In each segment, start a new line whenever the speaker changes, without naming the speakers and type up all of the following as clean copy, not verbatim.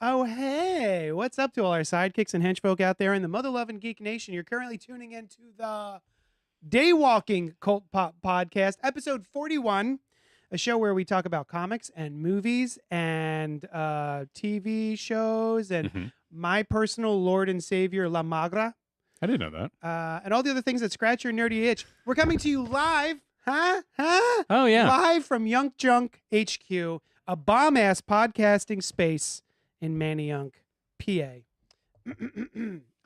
Oh, hey, what's up to all our sidekicks and henchfolk out there in the mother-loving geek nation? You're currently tuning into the Daywalking CultPop Podcast, episode 41, a show where we talk about comics and movies and TV shows and my personal Lord and Savior, La Magra.
I didn't know that.
And all the other things that scratch your nerdy itch. We're coming to you live,
Oh, yeah.
live from Yunk Junk HQ, a bomb-ass podcasting space in Manayunk, PA.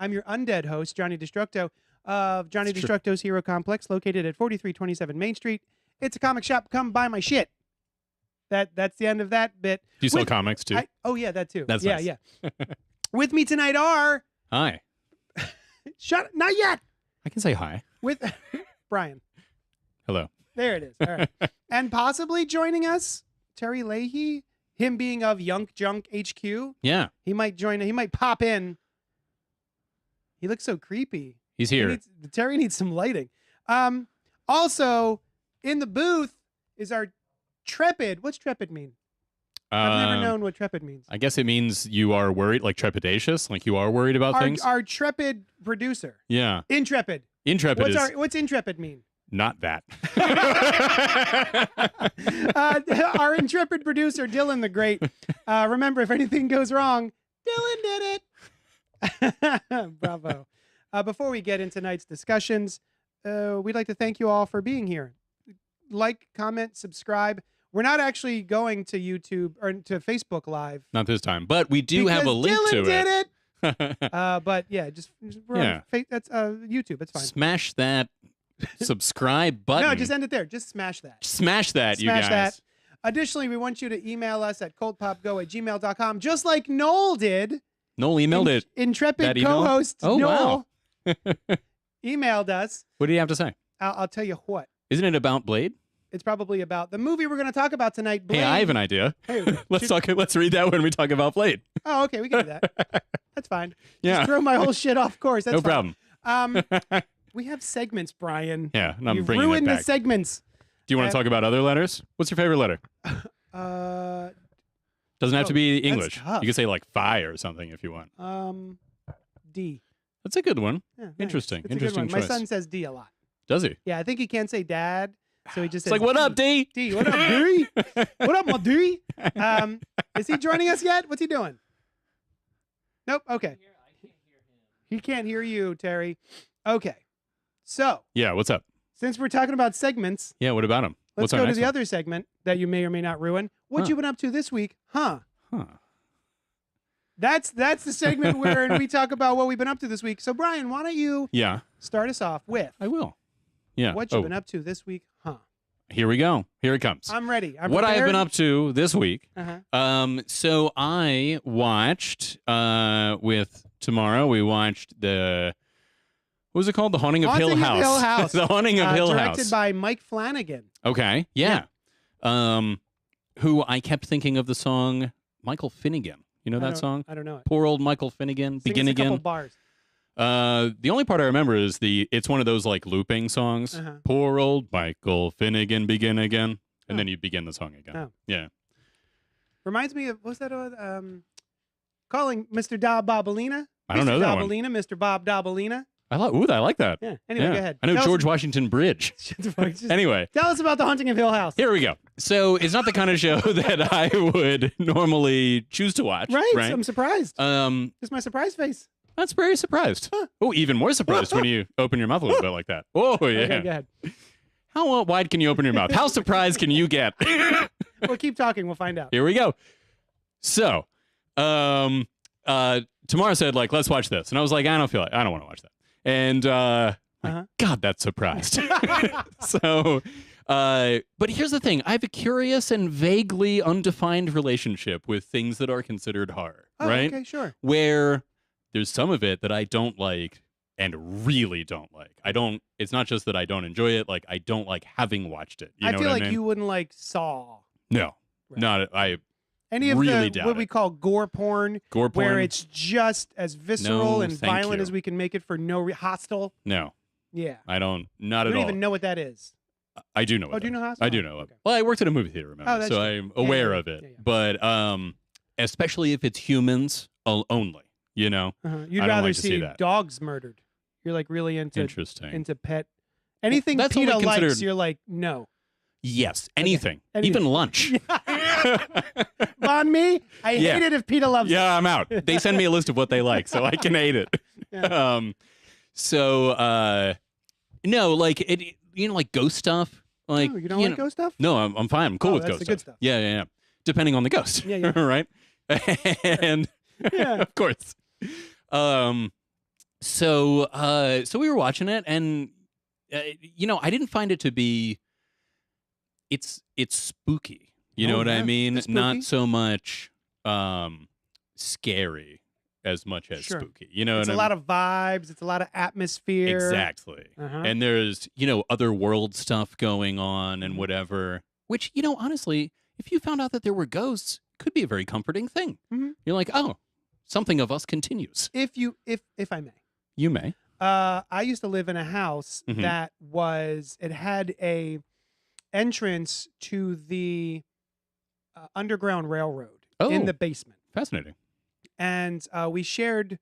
I'm your undead host, Johnny Destructo of Johnny Destructo's Hero Complex, located at 4327 Main Street. It's a comic shop. Come buy my shit. That's the end of that bit.
Do you sell comics too?
Oh yeah, that too.
That's
yeah.
nice.
With me tonight are
Hi.
not yet.
I can say hi.
With Brian.
Hello.
There it is. All right. And possibly joining us, Terry Leahy. Him being of Yunk Junk HQ.
Yeah.
He might join. He might pop in. He looks so creepy.
He's here.
Terry needs some lighting. Also, in the booth is our Trepid. What's Trepid mean? I've never known what Trepid means.
I guess it means you are worried, like trepidatious, like you are worried about things.
Our Trepid producer.
Yeah.
Intrepid.
Intrepid
What's Intrepid mean?
Not that.
Our intrepid producer, Dylan the Great. Remember, if anything goes wrong, Dylan did it. Bravo. Before we get into tonight's discussions, we'd like to thank you all for being here. Like, comment, subscribe. We're not actually going to YouTube or to Facebook Live.
Not this time, but we do have a link
Dylan
to
did
it.
But yeah, just we're on that's YouTube. It's fine.
Smash that subscribe button.
No, just end it there. Just smash that.
Smash that, you guys.
That. Additionally, we want you to email us at cultpopgo@gmail.com, just like Noel did.
Noel emailed it.
Intrepid co-host Noel
wow.
emailed us.
What do you have to say?
I'll tell you what.
Isn't it about Blade?
It's probably about the movie we're going to talk about tonight, Blade.
Hey, I have an idea.
Hey,
Let's read that when we talk about Blade.
Oh, okay, we can do that. That's fine.
Yeah.
Just throw my whole shit off course. That's
no
fine.
problem.
We have segments, Brian.
Yeah, and I'm
You've
bringing
ruined
it back.
the segments.
Do you want to talk about other letters? What's your favorite letter? Doesn't have to be English.
tough.
You could say like phi or something if you want.
D.
That's a good one.
Yeah, nice.
Interesting.
It's
Interesting
a good one.
choice.
My son says D a lot.
Does he?
Yeah, I think he can't say dad, so he just
It's
says
like, what up, D?
D. What up, D? What up, my D? Is he joining us yet? What's he doing? Nope. Okay. He can't hear you, Terry. Okay. So,
Yeah, what's up?
since we're talking about segments,
Yeah, what about him?
let's
What's our
go to
next
the
one?
other segment that you may or may not ruin. What
Huh.
you been up to this week? Huh.
Huh.
That's the segment where we talk about what we've been up to this week. So, Brian, why don't you
Yeah,
start us off with
I will. Yeah.
what you've been up to this week? Huh.
Here we go. Here it comes.
I'm ready. I'm
what I have
prepared.
been up to this week.
Uh-huh.
So I watched with tomorrow. We watched what was it called? The Haunting of Hill
Haunting of
House.
Hill House.
The Haunting of Hill
Directed
House.
by Mike Flanagan.
Okay. Yeah. Who I kept thinking of the song Michael Finnegan. You know that song?
I don't know it.
Poor old Michael Finnegan.
Sing
Begin
us a
again.
couple bars.
The only part I remember is it's one of those like looping songs.
Uh-huh.
Poor old Michael Finnegan, begin again, and
Oh.
then you begin the song again.
Oh.
Yeah.
Reminds me of what's that? Calling Mr. Bob Bobalina.
I don't know that one.
Bobalina, Mr. Bob Dobalina.
I like that.
Yeah. Anyway,
Yeah.
go ahead.
I know
Tell us-
George Washington Bridge. Anyway,
Tell us about the Haunting of Hill House.
here we go. So it's not the kind of show that I would normally choose to watch.
Right?
Right.
I'm surprised. Just my surprise face.
That's very surprised.
Huh.
Oh, even more surprised when you open your mouth a little bit like that. Oh yeah.
Okay, go ahead.
How wide can you open your mouth? How surprised can you get?
We'll keep talking. We'll find out.
Here we go. So, Tamara said, like, let's watch this. And I was like, I don't want to watch that. And,
Uh-huh.
God, that's surprised. So, but here's the thing. I have a curious and vaguely undefined relationship with things that are considered horror,
Oh,
right?
okay, sure.
Where there's some of it that I don't like and really don't like. It's not just that I don't enjoy it, like, I don't like having watched it. You know
feel
what
like
I mean?
you wouldn't like Saw.
No,
Right.
not,
Any of
Really
the
doubt
what
it.
we call gore porn,
gore porn.
where it's just as visceral
No,
and
thank
violent
you.
as we can make it for hostile.
No,
Yeah.
I don't, not
You
at
don't
all.
even know what that is.
I do know.
Oh, do you know hostile?
I do know.
Okay.
Well, I worked at a movie theater, remember,
Oh, that's
so
true.
I'm aware
Yeah.
of it.
Yeah, yeah.
But especially if it's humans only. You know,
You'd
I don't
rather
like to see
see
that.
dogs murdered. You're like really
Interesting.
into pet. Anything
That's
PETA
only
likes,
considered-
you're like, no.
Yes, anything,
Anything.
even lunch.
On me, I
Yeah.
hate it if PETA loves it.
Yeah, I'm out. They send me a list of what they like, so I can hate it.
Yeah.
No, like it. Like ghost stuff. Like
Oh, you don't like ghost stuff?
No, I'm fine. I'm cool
Oh,
with
that's
ghost
the good stuff.
Yeah. Depending on the ghost.
Yeah.
Right. And
Yeah.
of course. So we were watching it, and I didn't find it to be. It's spooky. You know what I mean?
It's spooky.
Not so much scary as much as
Sure.
spooky. You know
It's
what
a lot of vibes. It's a lot of atmosphere.
Exactly.
Uh-huh.
And there's, other world stuff going on and
Mhm.
whatever, which, honestly, if you found out that there were ghosts, could be a very comforting thing.
Mhm.
You're like, oh, something of us continues.
If I may.
You may.
I used to live in a house
Mhm.
that it had a entrance to the Underground Railroad in
Oh.
the basement.
Fascinating.
And we shared,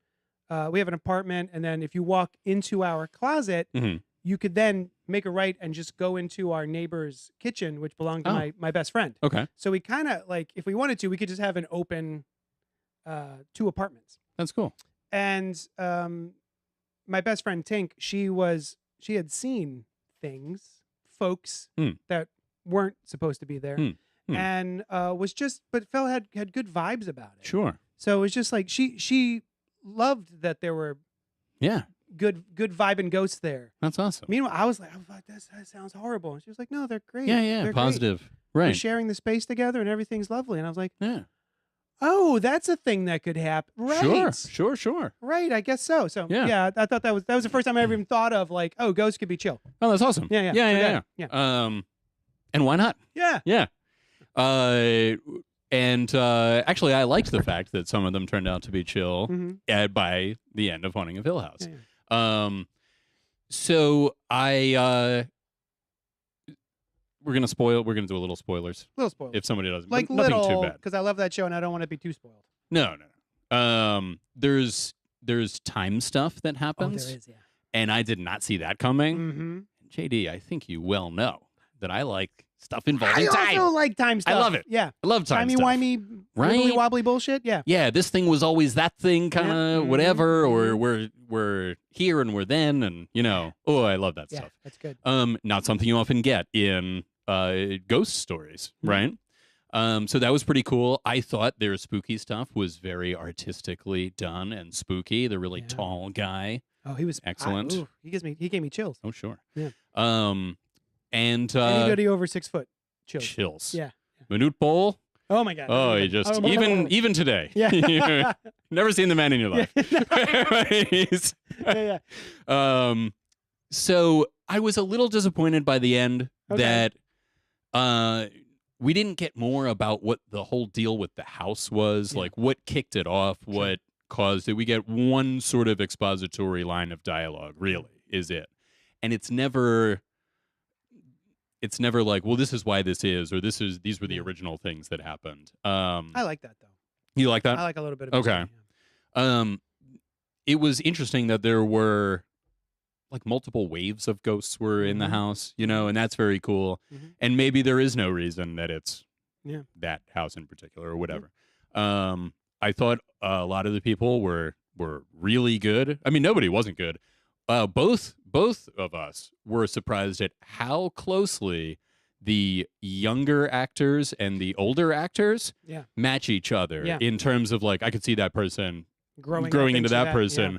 we have an apartment. And then if you walk into our closet,
Mhm.
you could then make a right and just go into our neighbor's kitchen, which belonged to
Oh.
my best friend.
Okay.
So we kind of like, if we wanted to, we could just have an open 2 apartments.
That's cool.
And my best friend Tink, she had seen things, folks that weren't supposed to be there, and but Phil had good vibes about it.
Sure.
So it was just like she loved that there were good vibe and ghosts there.
That's awesome.
Meanwhile, I was like, that sounds horrible. And she was like, no, they're great.
Yeah.
They're
Positive.
Great. We're
Right.
sharing the space together and everything's lovely. And I was like,
Yeah.
oh, that's a thing that could happen. Right.
Sure.
Right, I guess so. So
Yeah.
I thought that was the first time I ever even thought of like, oh, ghosts could be chill.
Oh, that's awesome.
Yeah.
Yeah. And why not?
Yeah.
Yeah. And actually, I liked the fact that some of them turned out to be chill
Mhm.
by the end of Haunting of Hill House.
Yeah.
So we're gonna do a little spoilers
Little spoilers.
if somebody doesn't.
Like
but nothing
little,
too bad.
because I love that show and I don't want to be too spoiled.
No. There's time stuff that happens,
Oh, there is, yeah.
and I did not see that coming.
Mm-hmm.
JD, I think you well know that I like stuff
I
involving time.
also like time stuff.
I love it.
Yeah.
I love time stuff.
Timey-wimey,
Right?
wibbly wobbly bullshit. Yeah.
Yeah, this thing was always that thing, kind of
Yeah.
whatever, or
Mhm.
we're here and we're then, and oh, I love that
Yeah,
stuff.
that's good.
Not something you often get in ghost stories, right? So that was pretty cool. I thought their spooky stuff was very artistically done and spooky. The really
Yeah.
tall guy.
Oh, he was
Excellent.
he gave me chills.
Oh, sure.
Yeah.
And
Anybody over 6 foot, chills.
chills.
Yeah.
Manute Bol.
Oh my god.
Oh, you just even today.
Yeah.
Never seen the man in your life. He's-
yeah. Yeah.
So I was a little disappointed by the end
Okay.
that we didn't get more about what the whole deal with the house was,
Yeah.
like what kicked it off, what caused it. We get one sort of expository line of dialogue, really, is it. And it's never like, well, this is why this is, or these were the
Yeah.
original things that happened.
I like that though.
You like that?
I like a little bit of
Okay.
mystery, yeah.
It was interesting that there were like multiple waves of ghosts were in the
Mhm.
house, and that's very cool.
Mhm.
And maybe there is no reason that it's
Yeah.
that house in particular or whatever. I thought a lot of the people were really good. I mean, nobody wasn't good. Both of us were surprised at how closely the younger actors and the older actors
Yeah.
match each other
Yeah.
in terms of like I could see that person
Growing up
into that person.
Yeah.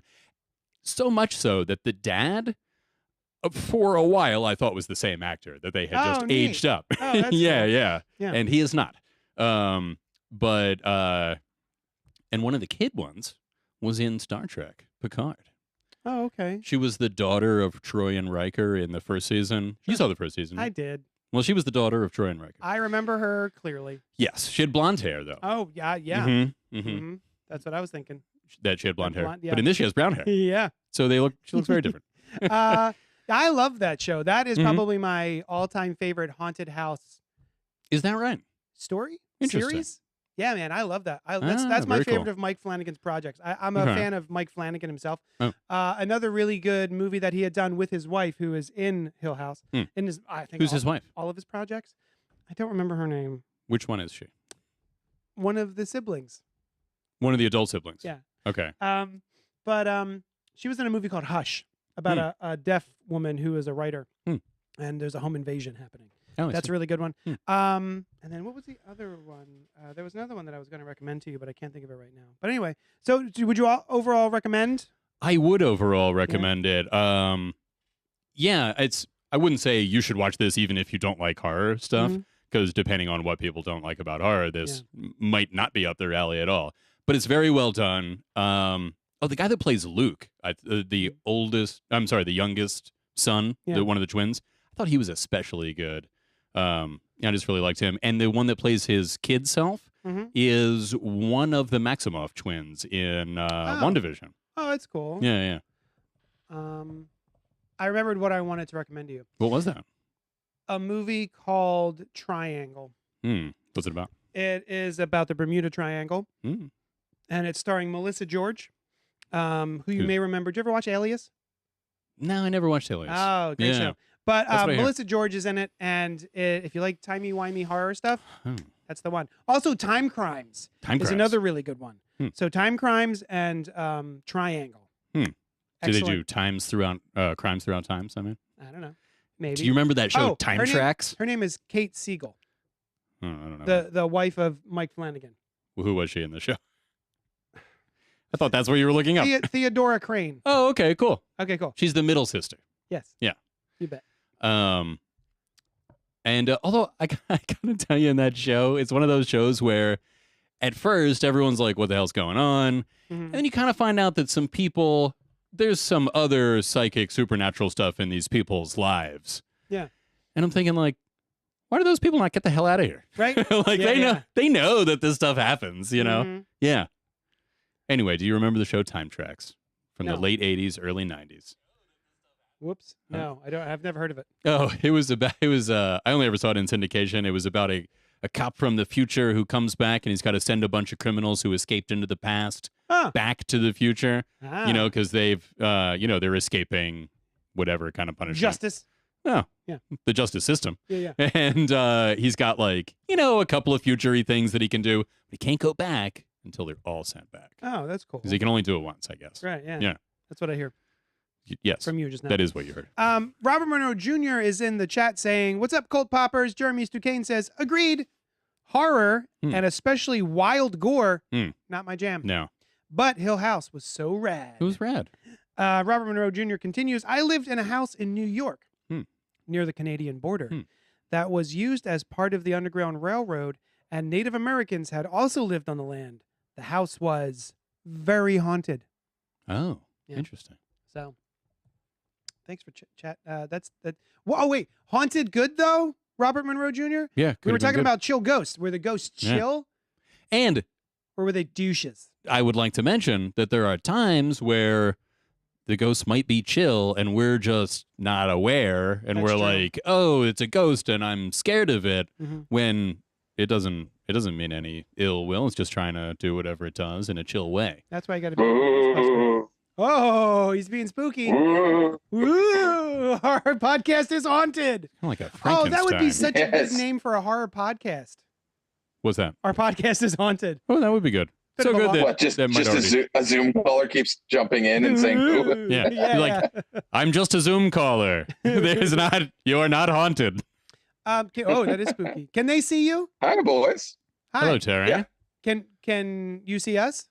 So much so that the dad, for a while, I thought was the same actor, that they had just
Oh, neat.
aged up.
Oh, that's
yeah,
cool.
yeah.
Yeah.
And he is not. And one of the kid ones was in Star Trek Picard.
Oh, okay.
She was the daughter of Troy and Riker in the first season. You saw the first season.
I did.
Well, she was the daughter of Troy and Riker.
I remember her clearly.
Yes. She had blonde hair, though.
Oh, yeah.
Mm-hmm.
Mhm. That's what I was thinking.
That she had blonde hair.
Blonde, yeah.
But in this, she has brown hair.
Yeah.
So she looks very different.
I love that show. That is
Mhm.
probably my all-time favorite haunted house
Is that right?
story
Interesting.
series. Yeah, man, I love that. That's my
very
favorite
cool.
of Mike Flanagan's projects. I'm a
Okay.
fan of Mike Flanagan himself.
Oh.
Another really good movie that he had done with his wife, who is in Hill House,
Hmm.
in his I think
Who's his wife?
all of his projects. I don't remember her name.
Which one is she?
One of the siblings.
One of the adult siblings.
Yeah.
Okay.
But she was in a movie called Hush about a deaf woman who is a writer,
Hmm.
and there's a home invasion happening.
Oh, I
That's
see.
a really good one.
Hmm.
And then what was the other one? There was another one that I was going to recommend to you, but I can't think of it right now. But anyway, so would you overall recommend?
I would overall recommend it. Yeah, I wouldn't say you should watch this even if you don't like horror stuff,
Mhm.
because depending on what people don't like about horror, this might not be up their alley at all. But it's very well done. The guy that plays Luke, the youngest son, one of the twins, I thought he was especially good. I just really liked him. And the one that plays his kid self is one of the Maximoff twins in WandaVision.
Oh, that's cool.
Yeah.
I remembered what I wanted to recommend to you.
What was that?
A movie called Triangle.
What's it about?
It is about the Bermuda Triangle,
Mm.
and it's starring Melissa George, who you may remember. Did you ever watch Alias?
No, I never watched Alias.
Oh, great show. But
That's what I hear.
Melissa George is in it, and if you like timey-wimey horror stuff,
Oh.
that's the one. Also, Time Crimes
Time
is
Crimes.
another really good one.
Hmm.
So Time Crimes and Triangle.
Do they
Excellent.
do crimes throughout times? I mean,
I don't know. Maybe.
do you remember that show,
Oh,
Time
her name-
Tracks?
Her name is Kate Siegel,
Oh, I don't know.
the wife of Mike Flanagan.
Who was she in the show? I thought that's what you were looking up.
Theodora Crane.
Oh, okay, cool.
Okay, cool.
She's the middle sister.
Yes.
Yeah.
You bet.
And although I gotta tell you, in that show, it's one of those shows where at first everyone's like, what the hell's going on?
Mhm.
And then you kind of find out that some people, there's some other psychic supernatural stuff in these people's lives.
Yeah.
And I'm thinking, like, why do those people not get the hell out of here?
Right?
Like,
Yeah,
they know that this stuff happens, you know?
Mhm.
Yeah. Anyway, do you remember the show Time Tracks from
No.
the late 80s, early 90s?
Whoops. No, I don't. I've never heard of it.
Oh, I only ever saw it in syndication. It was about a cop from the future who comes back and he's got to send a bunch of criminals who escaped into the past back to the future,
Ah.
you know, because they've, they're escaping whatever kind of punishment.
Justice.
Oh,
Yeah.
The justice system.
Yeah.
And he's got a couple of future-y things that he can do, but he can't go back until they're all sent back.
Oh, that's cool.
Because he can only do it once, I guess.
Right. Yeah.
Yeah.
That's what I hear
Yes,
from you just now.
that is what you heard.
Robert Monroe Jr. is in the chat saying, "What's up, Cult Poppers?" Jeremy Stucane says, "Agreed. Horror and especially wild gore, not my jam.
No.
But Hill House was so rad."
It was rad.
Robert Monroe Jr. continues, "I lived in a house in New York near the Canadian border that was used as part of the Underground Railroad, and Native Americans had also lived on the land. The house was very haunted."
Oh,
Yeah.
interesting.
So, thanks for chat. That's that. Oh wait, haunted good though, Robert Monroe Jr.
Yeah,
We were talking about chill ghosts. Were the ghosts
Yeah.
chill
And
or were they douches?
I would like to mention that there are times where the ghost might be chill and we're just not aware and
That's
we're
true.
like, oh, it's a ghost and I'm scared of it,
Mhm.
when it doesn't mean any ill will. It's just trying to do whatever it does in a chill way.
That's why I got to be. Oh, he's being spooky. Ooh, our podcast is haunted.
Kind of like a
Oh, that would be
Frankenstein.
such a good
Yes.
name for a horror podcast.
What's that?
Our podcast is haunted.
Oh, that would be good.
Bit
So
of a
good
lot.
that,
What, just
that might already...
a Zoom caller keeps jumping in and saying, "Ooh."
Yeah.
yeah.
Like, I'm just a Zoom caller. You're not haunted.
That is spooky. Can they see you?
"Hi, boys.
Hi.
Hello, Terry.
Yeah.
Can you see us?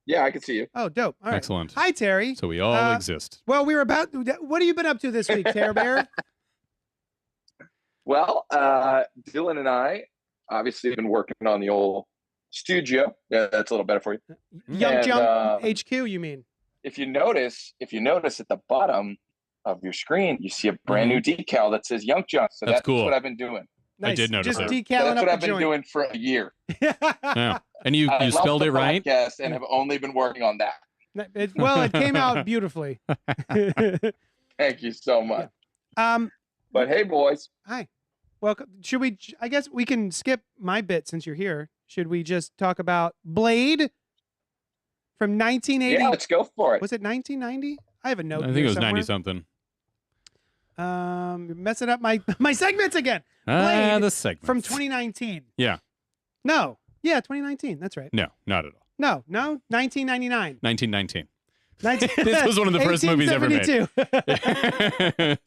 Yeah, I can see you."
Oh, dope. All right.
Excellent.
Hi, Terry.
So we all exist.
Well, we were about. What have you been up to this week, Terror Bear?
Well, Dylan and I obviously have been working on the old studio. Yeah, that's a little better for you.
Young
And,
Jump HQ, you mean?
If you notice at the bottom of your screen, you see a brand new decal that says Young Jump. So
That's
that's
cool.
what I've been doing.
Nice.
did notice
Just
that.
decaling
That's
up
what
the
I've been
joint.
doing for a year.
Yeah. And you
I love
spelled
the
it right?
podcast and have only been working on that.
It came out beautifully.
Thank you so much.
Yeah.
But hey, boys.
Hi. Welcome. Should we? I guess we can skip my bit since you're here. should we just talk about Blade from 1980?
Yeah, let's go for it.
Was it 1990? I have a note.
I think
here
it was
somewhere.
90 something.
You're messing up my segments again. Blade
The segment
from 2019.
Yeah.
No. Yeah, 2019. That's right.
No, not at all.
No, 1999.
1919.
19
This was one of the first movies ever made.
1872.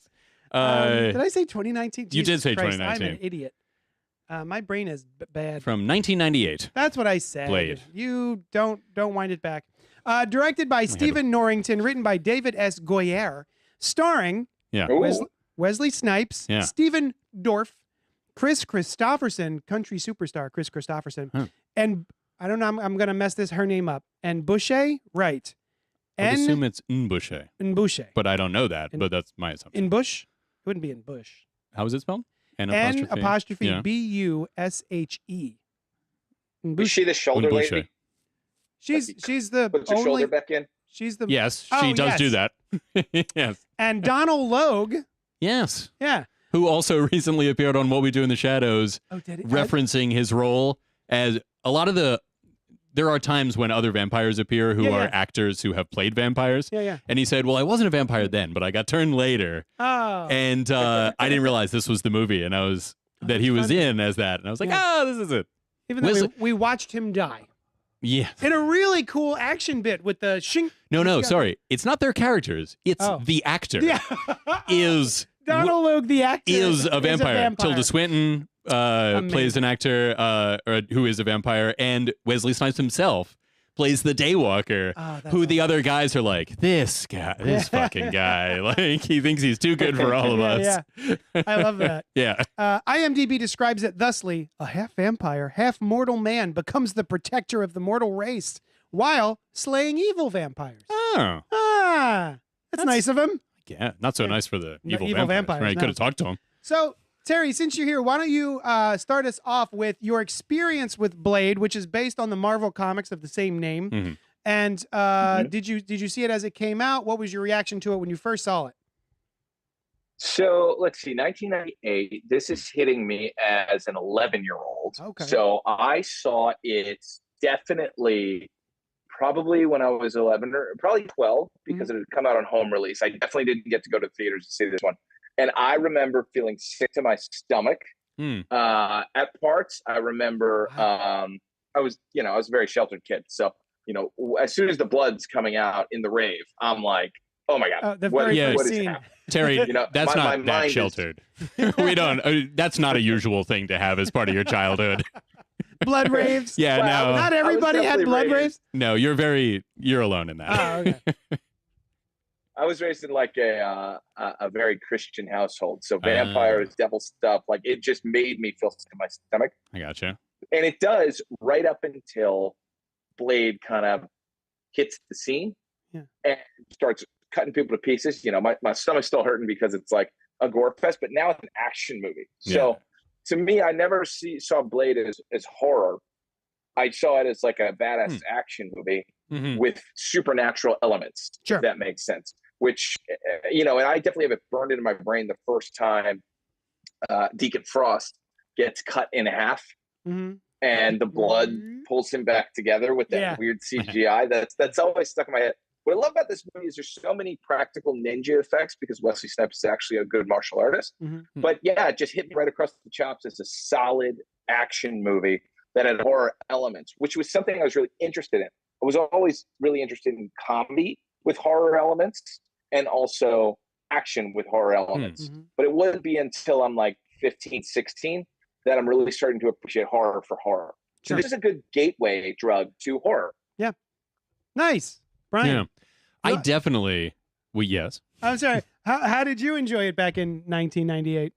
Did I say 2019?
You did say
Christ,
2019.
I'm an idiot. My brain is bad.
From 1998.
That's what I said.
Blade.
You don't wind it back. Directed by Stephen Norrington, written by David S. Goyer, starring
Ooh.
Wesley Snipes,
Yeah.
Stephen Dorff, Chris Christopherson, country superstar Chris Christopherson,
Huh.
and I don't know, I'm going to mess her name up, and Boucher, right.
I would assume it's N'Bouche,
Boucher.
but I don't know that, but that's my assumption.
In Bush? It wouldn't be in Bush.
How is it spelled?
N
Yeah.
B-U-S-H-E.
Is she the shoulder
N'Bouche.
lady?
She's the
Puts her
only.
shoulder back in.
She's the
Yes,
Oh,
she does
yes.
do that. Yes.
And Donald Logue.
Yes.
Yeah.
Who also recently appeared on What We Do in the Shadows,
Oh, did it?
referencing his role as a lot of there are times when other vampires appear who are actors who have played vampires.
Yeah.
And he said, well, I wasn't a vampire then, but I got turned later.
Oh.
And I didn't realize this was the movie, and that he was
funny.
in as that. And I was like,
Yeah.
this is it.
Even though
Wesley-
we watched him die
Yeah.
in a really cool action bit with the shink.
No,
got-
sorry. It's not their characters. It's
Oh.
the actor
Yeah.
is
Donald Logue, the actor,
is a vampire. Tilda Swinton plays an actor who is a vampire, and Wesley Snipes himself plays the Daywalker,
Oh, that's
who the other guys are like, this fucking guy. Like, he thinks he's too good for all of us.
Yeah. I love that.
Yeah.
IMDb describes it thusly: a half vampire, half mortal man becomes the protector of the mortal race while slaying evil vampires.
Oh.
That's nice of him.
Yeah. Not so nice for the
No,
evil,
evil
vampires.
vampires,
Right?
no.
Could have talked to him.
So, Terry, since you're here, why don't you start us off with your experience with Blade, which is based on the Marvel comics of the same name.
Mhm.
And did you see it as it came out? What was your reaction to it when you first saw it?
So let's see, 1998. This is hitting me as an 11-year-old.
Okay.
So I saw it definitely probably when I was 11 or probably 12 because it had come out on home release. I definitely didn't get to go to theaters to see this one. And I remember feeling sick to my stomach at parts. I remember I was a very sheltered kid. So, as soon as the blood's coming out in the rave, I'm like, oh my God.
The
what
very
Yeah.
first
is
scene.
happening?
Terry, that's
my
not that
mind is-
sheltered. We don't. That's not a usual thing to have as part of your childhood.
Blood raves.
Yeah,
Well,
no,
Not everybody had
definitely
blood
raised-
raves.
no. You're alone in that.
Oh, okay.
I was raised in like a very Christian household. So vampires, devil stuff, like it just made me feel sick to my stomach.
I gotcha.
And it does right up until Blade kind of hits the scene and starts cutting people to pieces. My stomach's still hurting because it's like a gore fest, but now it's an action movie. So to me, I never saw Blade as horror. I saw it as like a badass action movie with supernatural elements,
Sure.
if that makes sense. Which, and I definitely have it burned into my brain the first time Deacon Frost gets cut in half
Mhm.
and the blood pulls him back together with that weird CGI. That's always stuck in my head. What I love about this movie is there's so many practical ninja effects because Wesley Snipes is actually a good martial artist.
Mm-hmm.
But yeah, it just hit me right across the chops as a solid action movie that had horror elements, which was something I was really interested in. I was always really interested in comedy with horror elements and also action with horror elements.
Mm-hmm.
But it wouldn't be until I'm like 15, 16 that I'm really starting to appreciate horror for horror. So this is a good gateway drug to horror.
Yeah. Nice. Brian.
Yeah, I definitely. Well, yes.
I'm sorry. How did you enjoy it back in 1998?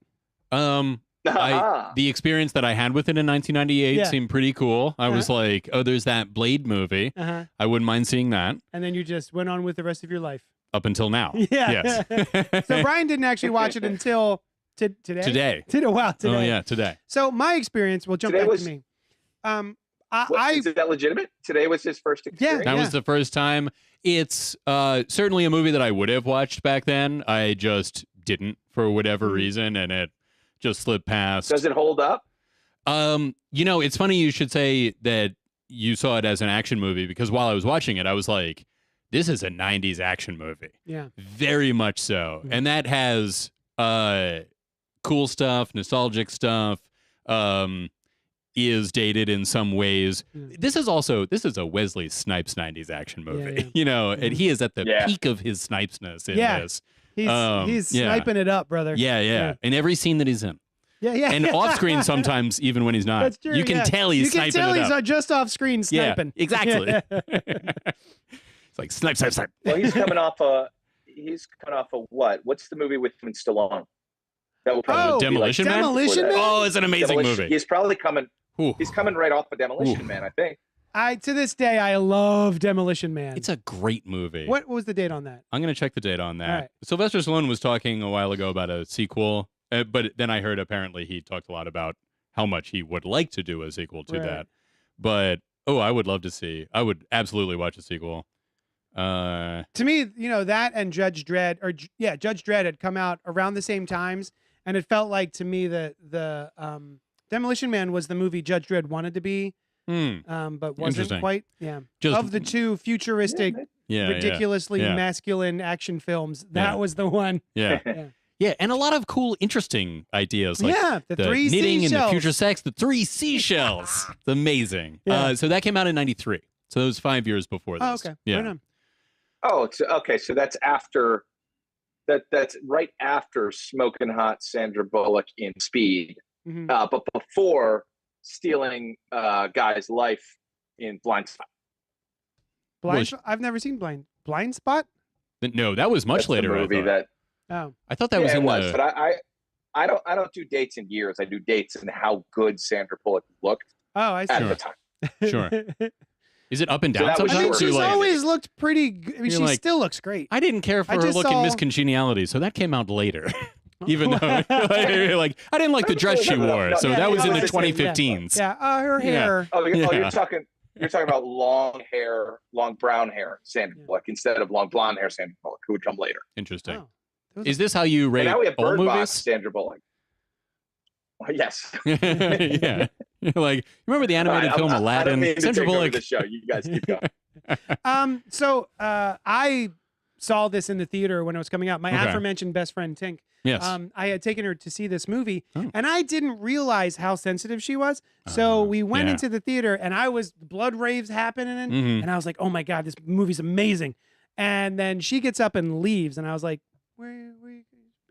The experience that I had with it in 1998 seemed pretty cool. I was like, oh, there's that Blade movie. I wouldn't mind seeing that.
And then you just went on with the rest of your life.
Up until now.
Yeah.
Yes.
So Brian didn't actually watch it until today. Wow, today.
Oh, yeah, today.
So my experience, we'll jump back to me.
Is that legitimate? Today was his first experience?
That was the first time. It's certainly a movie that I would have watched back then. I just didn't for whatever reason, and it just slipped past.
Does it hold up?
It's funny you should say that you saw it as an action movie, because while I was watching it, I was like, this is a 90s action movie.
Yeah.
Very much so.
Mhm.
And that has cool stuff, nostalgic stuff, is dated in some ways.
Yeah.
This is a Wesley Snipes 90s action movie.
Yeah.
And he is at the peak of his Snipesness in
Yeah.
this.
He's sniping it up, brother.
Yeah. In every scene that he's in.
Yeah.
And off screen sometimes, even when he's not.
That's true.
You can tell he's sniping
You can tell
it
he's
up.
just off screen sniping.
Yeah, exactly. It's like snipe.
Well, he's coming off a what? What's the movie with him and Stallone? That will probably
Demolition
be like
Man?
Demolition Man?
Oh, it's an amazing movie.
He's probably coming.
Ooh.
He's coming right off of Demolition Man, I think.
To this day, I love Demolition Man.
It's a great movie.
What was the date on that?
I'm going to check the date on that.
All right.
Sylvester Stallone was talking a while ago about a sequel, but then I heard apparently he talked a lot about how much he would like to do a sequel to that. But, I would love to see. I would absolutely watch a sequel.
To me, that and Judge Dredd, Judge Dredd had come out around the same times, and it felt like to me that the Demolition Man was the movie Judge Dredd wanted to be, but wasn't quite. Yeah, of the two futuristic, ridiculously masculine action films, that was the one.
Yeah. Yeah, and a lot of cool, interesting ideas. Like
the three
knitting
seashells.
and the future sex, the 3 seashells. It's amazing.
Yeah.
So that came out in 93. So it was 5 years before this.
Oh, okay.
Yeah.
Right on.
Oh, okay. So that's after that's right after Smoking Hot Sandra Bullock in Speed,
Mhm.
but before stealing guy's life in Blind Spot.
I've never seen Blind Spot.
No, that was much
That's
later.
the movie that.
Oh,
I thought that was in
but I don't do dates in years. I do dates in how good Sandra Bullock looked
I see.
at the time.
Sure. Is it up and
So
down
that was
I think
sometimes?
yours.
she's
You're like,
always looked pretty good. I mean,
You're
she
like-
still looks great.
I didn't care for
I
her
just
look
saw-
in Miss Congeniality, so that came out later. Even though, like, I didn't like the dress she wore, so that was in the 2015s.
Yeah, her hair.
Oh,
Yeah.
you're talking about long hair, long brown hair Sandra Bullock instead of long blonde hair Sandra Bullock, who would come later.
Interesting.
Oh. Those
Is this how you
And
rate
now we have
all
Bird Box
movies?
Sandra Bullock. Well, yes.
Yeah. Like, remember the animated film
I don't
Aladdin?
mean to
Sandra
take over
Bullock.
the show. You guys keep going.
So I saw this in the theater when it was coming out. My
Okay.
aforementioned best friend Tink.
Yes.
I had taken her to see this movie,
Oh.
and I didn't realize how sensitive she was. So we went
yeah.
into the theater, and blood raves happening,
Mhm.
and I was like, "Oh my god, this movie's amazing!" And then she gets up and leaves, and I was like, "Where?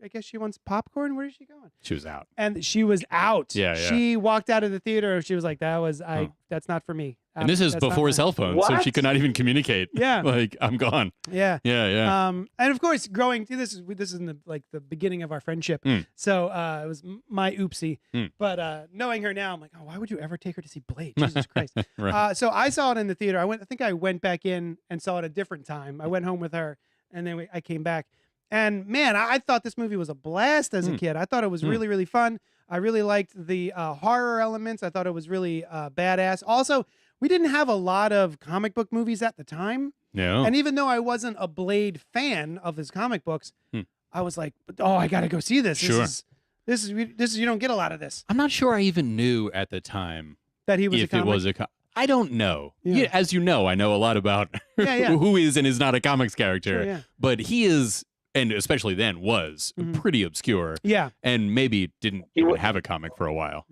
I guess she wants popcorn. Where is she going?"
She was out.
And she was out.
Yeah.
She walked out of the theater. She was like, "That's not for me."
And this is
That's not
before
mine."
cell phones, so
What?
she could not even communicate.
Yeah.
Like, I'm gone.
Yeah.
Yeah.
And of course, growing this is in the beginning of our friendship.
Mm.
So it was my oopsie.
Mm.
But knowing her now, I'm like, oh, why would you ever take her to see Blade? Jesus Christ.
Right.
So I saw it in the theater. I think I went back in and saw it a different time. I went home with her, and then I came back. And man, I thought this movie was a blast as a kid. I thought it was really, really fun. I really liked the horror elements. I thought it was really badass. Also, we didn't have a lot of comic book movies at the time.
No.
And even though I wasn't a Blade fan of his comic books, I was like, "Oh, I got to go see this.
Sure.
This is you don't get a lot of this."
I'm not sure I even knew at the time
That he was
if
a comic.
it was a I don't know.
Yeah.
As you know, I know a lot about
Yeah.
who is and is not a comics character.
Sure, yeah.
But he is, and especially then was, pretty obscure.
Yeah.
And maybe didn't even have a comic for a while.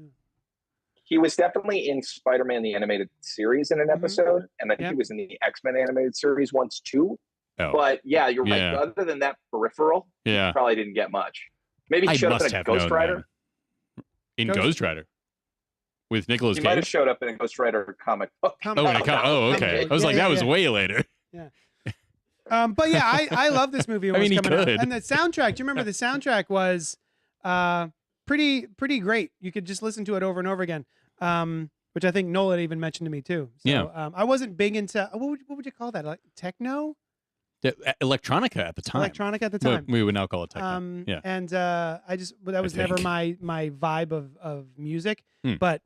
He was definitely in Spider-Man the Animated Series in an episode, and I think he was in the X-Men Animated Series once too.
Oh.
But yeah, you're right.
Yeah.
Other than that peripheral,
Yeah.
probably didn't get much. Maybe he
I
showed up
must
in a
have
Ghost
known
Rider.
that. In Ghost Rider. With Nicolas
He might have
Cage?
showed up in a Ghost Rider comic book.
Comic
Oh,
book.
okay. I was like, that was way later.
But yeah, I love this movie. When
I mean,
it
he
was coming out.
could.
And the soundtrack. Do you remember the soundtrack was pretty great. You could just listen to it over and over again. Which I think Nolan even mentioned to me too. So,
Yeah.
I wasn't big into what would you call that? Like techno,
Electronica at the time.
electronic at the time.
We would now call it techno. Yeah.
And that was never
think.
my vibe of music,
Hmm.
but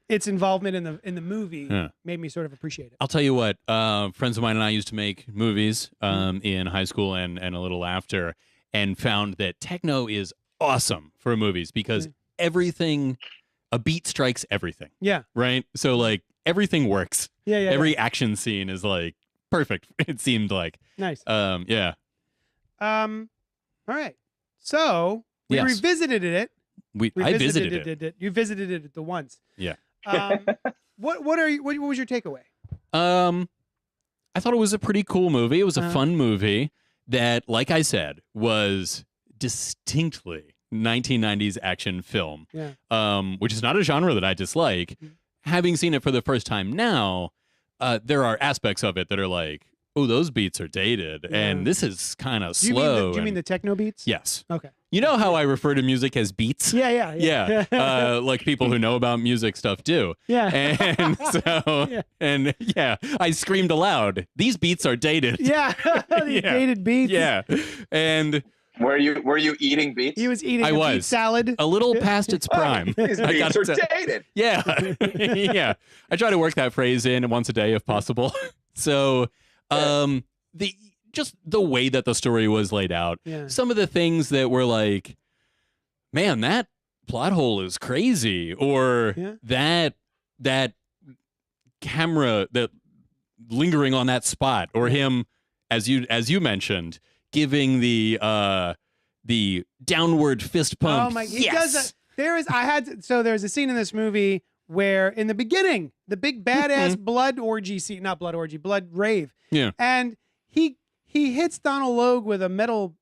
its involvement in the movie
Yeah.
made me sort of appreciate it.
I'll tell you what, friends of mine and I used to make movies in high school and a little after, and found that techno is awesome for movies because everything a beat strikes everything.
Yeah.
Right. So like everything works.
Yeah.
Every action scene is like perfect. It seemed like.
Nice.
Yeah.
All right. So we
Yes.
revisited it.
I visited it.
You visited it the once.
Yeah.
What was your takeaway?
I thought it was a pretty cool movie. It was a fun movie that, like I said, was distinctly 1990s action film.
Yeah.
Which is not a genre that I dislike. Having seen it for the first time now, there are aspects of it that are like, oh, those beats are dated, and this is kind of slow.
Do you mean the techno beats?
Yes.
Okay.
You know how I refer to music as beats?
Yeah.
Like people who know about music stuff do.
Yeah.
And so, I screamed aloud, these beats are dated.
Yeah. These dated beats.
Yeah. And
were you eating beets?
He was eating a beet salad.
a little past its prime.
These beets are dated.
Yeah. Yeah. I try to work that phrase in once a day if possible. So, the way that the story was laid out, some of the things that were like, man, that plot hole is crazy, or that camera that lingering on that spot, or him, as you mentioned, giving the downward fist pump.
Oh my! He does that. There's a scene in this movie where in the beginning, the big badass blood orgy scene, not blood orgy, blood rave.
Yeah.
And he hits Donald Logue with a metal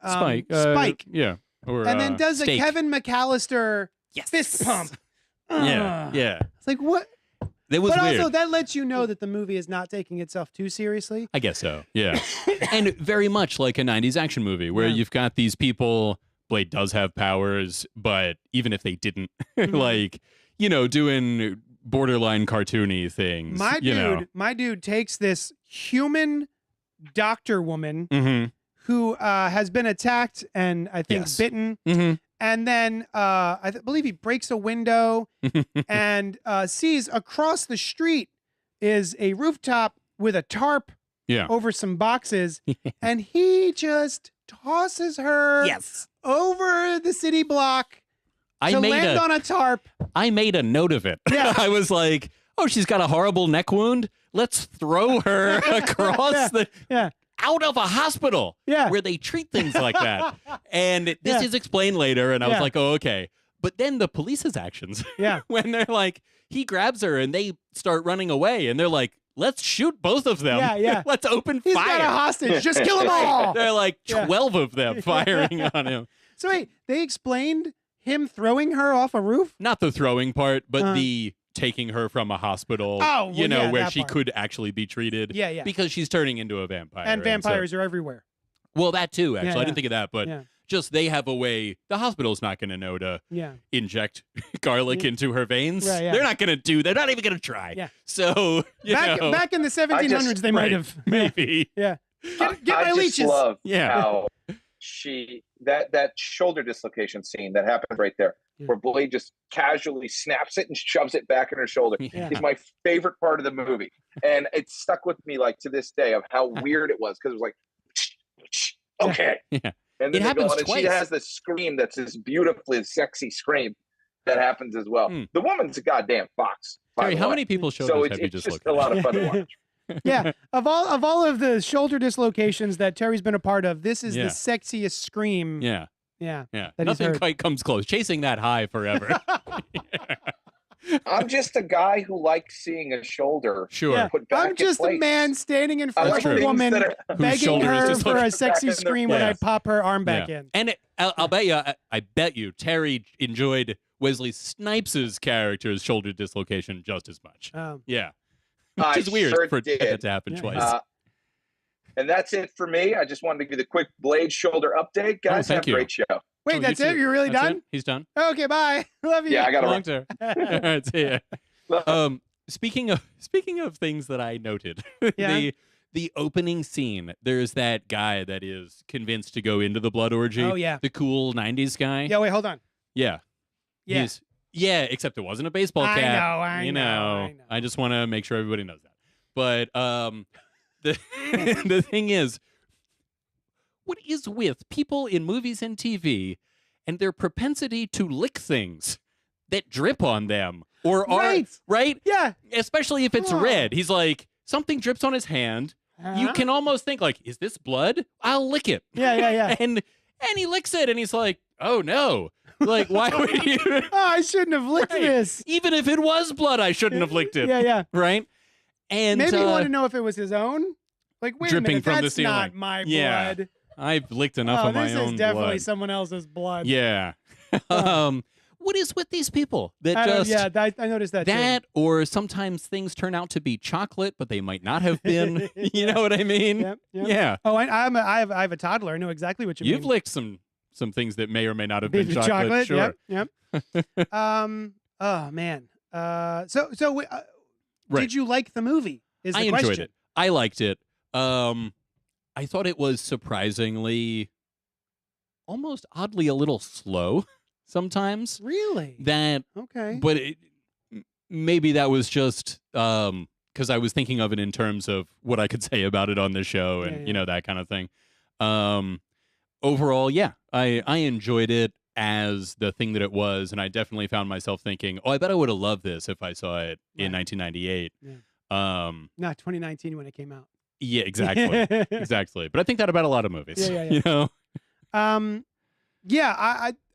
spike.
Yeah.
Or,
and then does
steak.
a Kevin McAllister fist pump.
Yeah.
It's like, what?
It was
but
weird.
also, that lets you know that the movie is not taking itself too seriously.
I guess so. Yeah. And very much like a 90s action movie where you've got these people, Blade does have powers, but even if they didn't, like, doing borderline cartoony things.
My dude takes this human doctor woman who has been attacked and I think bitten. And then I believe he breaks a window and sees across the street is a rooftop with a tarp over some boxes. And he just tosses her over the city block to land on a tarp.
I made a note of it.
Yeah.
I was like, oh, she's got a horrible neck wound. Let's throw her across out of a hospital where they treat things like that. And this is explained later, and I was like, oh, okay. But then the police's actions, when they're like, he grabs her and they start running away, and they're like, let's shoot both of them. Let's open fire.
He's got a hostage. Just kill them all.
They're like 12 of them firing on him.
So wait, they explained him throwing her off a roof?
Not the throwing part, but the taking her from a hospital, where she could actually be treated.
Yeah.
Because she's turning into a vampire.
And vampires are everywhere.
Well, that too, actually. I didn't think of that, but just they have a way. The hospital's not going to know to inject garlic into her veins.
Right,
They're not going to do. They're not even going to try.
Yeah.
So,
back in the 1700s, they might have.
Maybe.
Yeah. Get my
I
leeches.
just love
Yeah.
how that shoulder dislocation scene that happened right there, where Blade just casually snaps it and shoves it back in her shoulder, is my favorite part of the movie. And it stuck with me like to this day of how weird it was, because it was like, okay.
Yeah.
And then
It happens
and
twice.
she has this scream that's this beautifully sexy scream that happens as well. The woman's a goddamn fox.
Terry, how many people's shoulders have you
it's
just
just
looked
a
at?
lot of fun to watch.
Yeah, of all of the shoulder dislocations that Terry's been a part of, this is the sexiest scream.
Yeah.
That he's
Nothing
heard.
quite comes close. Chasing that high forever.
I'm just a guy who likes seeing a shoulder
Sure.
put back
I'm just
in
a
place.
man standing in
I
front
like
of a
things
woman
that are-
begging
shoulder is
her
just
for
like
a
back
sexy
in their
scream when I
place.
pop her arm back in.
And I'll bet you, I bet you, Terry enjoyed Wesley Snipes' character's shoulder dislocation just as much. Yeah. Which
I
is weird
sure
for
did.
that to happen twice.
And that's it for me. I just wanted to give the quick Blade shoulder update. Guys,
thank
have a
you.
great show.
Wait,
Oh,
that's
you
it?
too.
You're really
That's
done?
it? He's done.
Okay, bye. Love you.
Yeah, I got to
Long
run.
term. All right, see ya. Speaking of things that I noted, the opening scene. There's that guy that is convinced to go into the blood orgy.
Oh, yeah.
The cool '90s guy.
Yeah, wait, hold on.
Yeah.
Yeah.
Except it wasn't a baseball
I
cap.
know, I know.
I just want to make sure everybody knows that. But the the thing is, what is with people in movies and TV and their propensity to lick things? that drip on them or are
Right.
right.
Yeah.
Especially if it's
Oh.
red. He's like, something drips on his hand. You can almost think like, is this blood? I'll lick it.
Yeah.
And he licks it, and he's like, oh no. Like, why would you?
Oh, I shouldn't have licked
Right.
this.
Even if it was blood, I shouldn't have licked it.
Yeah.
Right? And
Maybe he wanted to know if it was his own. Like, wait
dripping
a minute,
from the
that's
ceiling.
not my
Yeah.
blood.
I've licked enough
Oh,
of my
this
own
is definitely
blood.
someone else's blood.
Yeah. What is with these people that
I don't-
just
yeah, I noticed that.
that, or sometimes things turn out to be chocolate, but they might not have been. You know what I mean?
Yep.
Yeah.
Oh, I have a toddler. I know exactly what you
You've
mean.
licked some things that may or may not have been
Beef
chocolate. Sure.
Yep. Oh man.
Right.
Did you like the movie? Is the
I
question.
enjoyed it. I liked it. I thought it was surprisingly, almost oddly, a little slow sometimes.
Really? Okay.
But maybe that was just because I was thinking of it in terms of what I could say about it on the show and
Yeah.
that kind of thing. Overall, yeah, I enjoyed it as the thing that it was, and I definitely found myself thinking, "Oh, I bet I would have loved this if I saw it in 1998."
Yeah.
Not
2019 when it came out.
Yeah, exactly, exactly. But I think that about a lot of movies.
Yeah.
You know.
Yeah,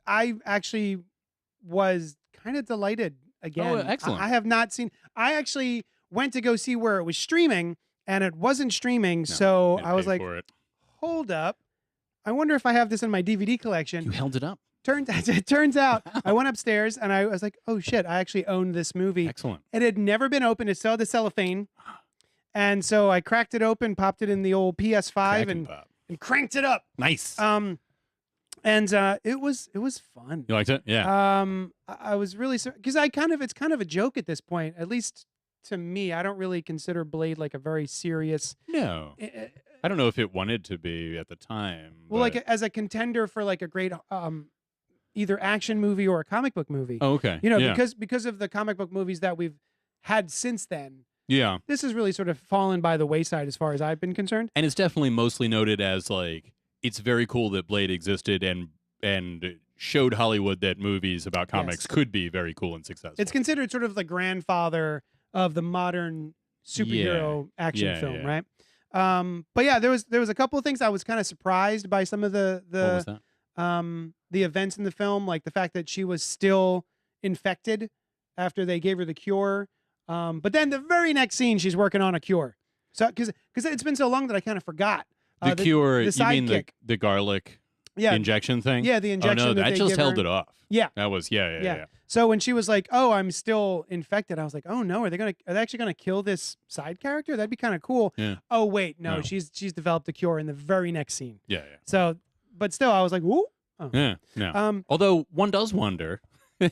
I actually was kind of delighted again.
Oh, excellent.
I have not seen. I actually went to go see where it was streaming, and it wasn't streaming. So
Didn't
I was
pay
like,
for it.
hold up. I wonder if I have this in my DVD collection.
You held it up.
Turns out I went upstairs and I was like, oh shit, I actually owned this movie.
Excellent.
It had never been opened. It still had the cellophane. And so I cracked it open, popped it in the old PS5
Cracking pop.
and cranked it up.
Nice.
And it was fun.
You liked it? Yeah.
I was really, because it's kind of a joke at this point, at least to me. I don't really consider Blade like a very serious.
No. I don't know if it wanted to be at the time.
Well,
but...
like as a contender for like a great either action movie or a comic book movie.
Oh, okay.
You know,
yeah.
because of the comic book movies that we've had since then.
Yeah.
This has really sort of fallen by the wayside as far as I've been concerned.
And it's definitely mostly noted as like, it's very cool that Blade existed and showed Hollywood that movies about comics could be very cool and successful.
It's considered sort of the grandfather of the modern superhero action film, right? But yeah, there was a couple of things I was kind of surprised by. Some of
What was that?
the events in the film, like the fact that she was still infected after they gave her the cure. But then the very next scene, she's working on a cure. So because it's been so long that I kind of forgot.
The cure,
the
you mean
sidekick.
the garlic
Yeah,
injection thing?
yeah, the injection.
Oh, no, that
they
just
give
held
her.
it off.
Yeah.
That was, yeah.
So when she was like, "Oh, I'm still infected," I was like, "Oh no, are they actually gonna kill this side character? That'd be kind of cool."
Yeah.
Oh wait, no,
No.
she's developed a cure in the very next scene.
Yeah.
So, but still, I was like, "Woo." Oh.
Yeah. No. Although one does wonder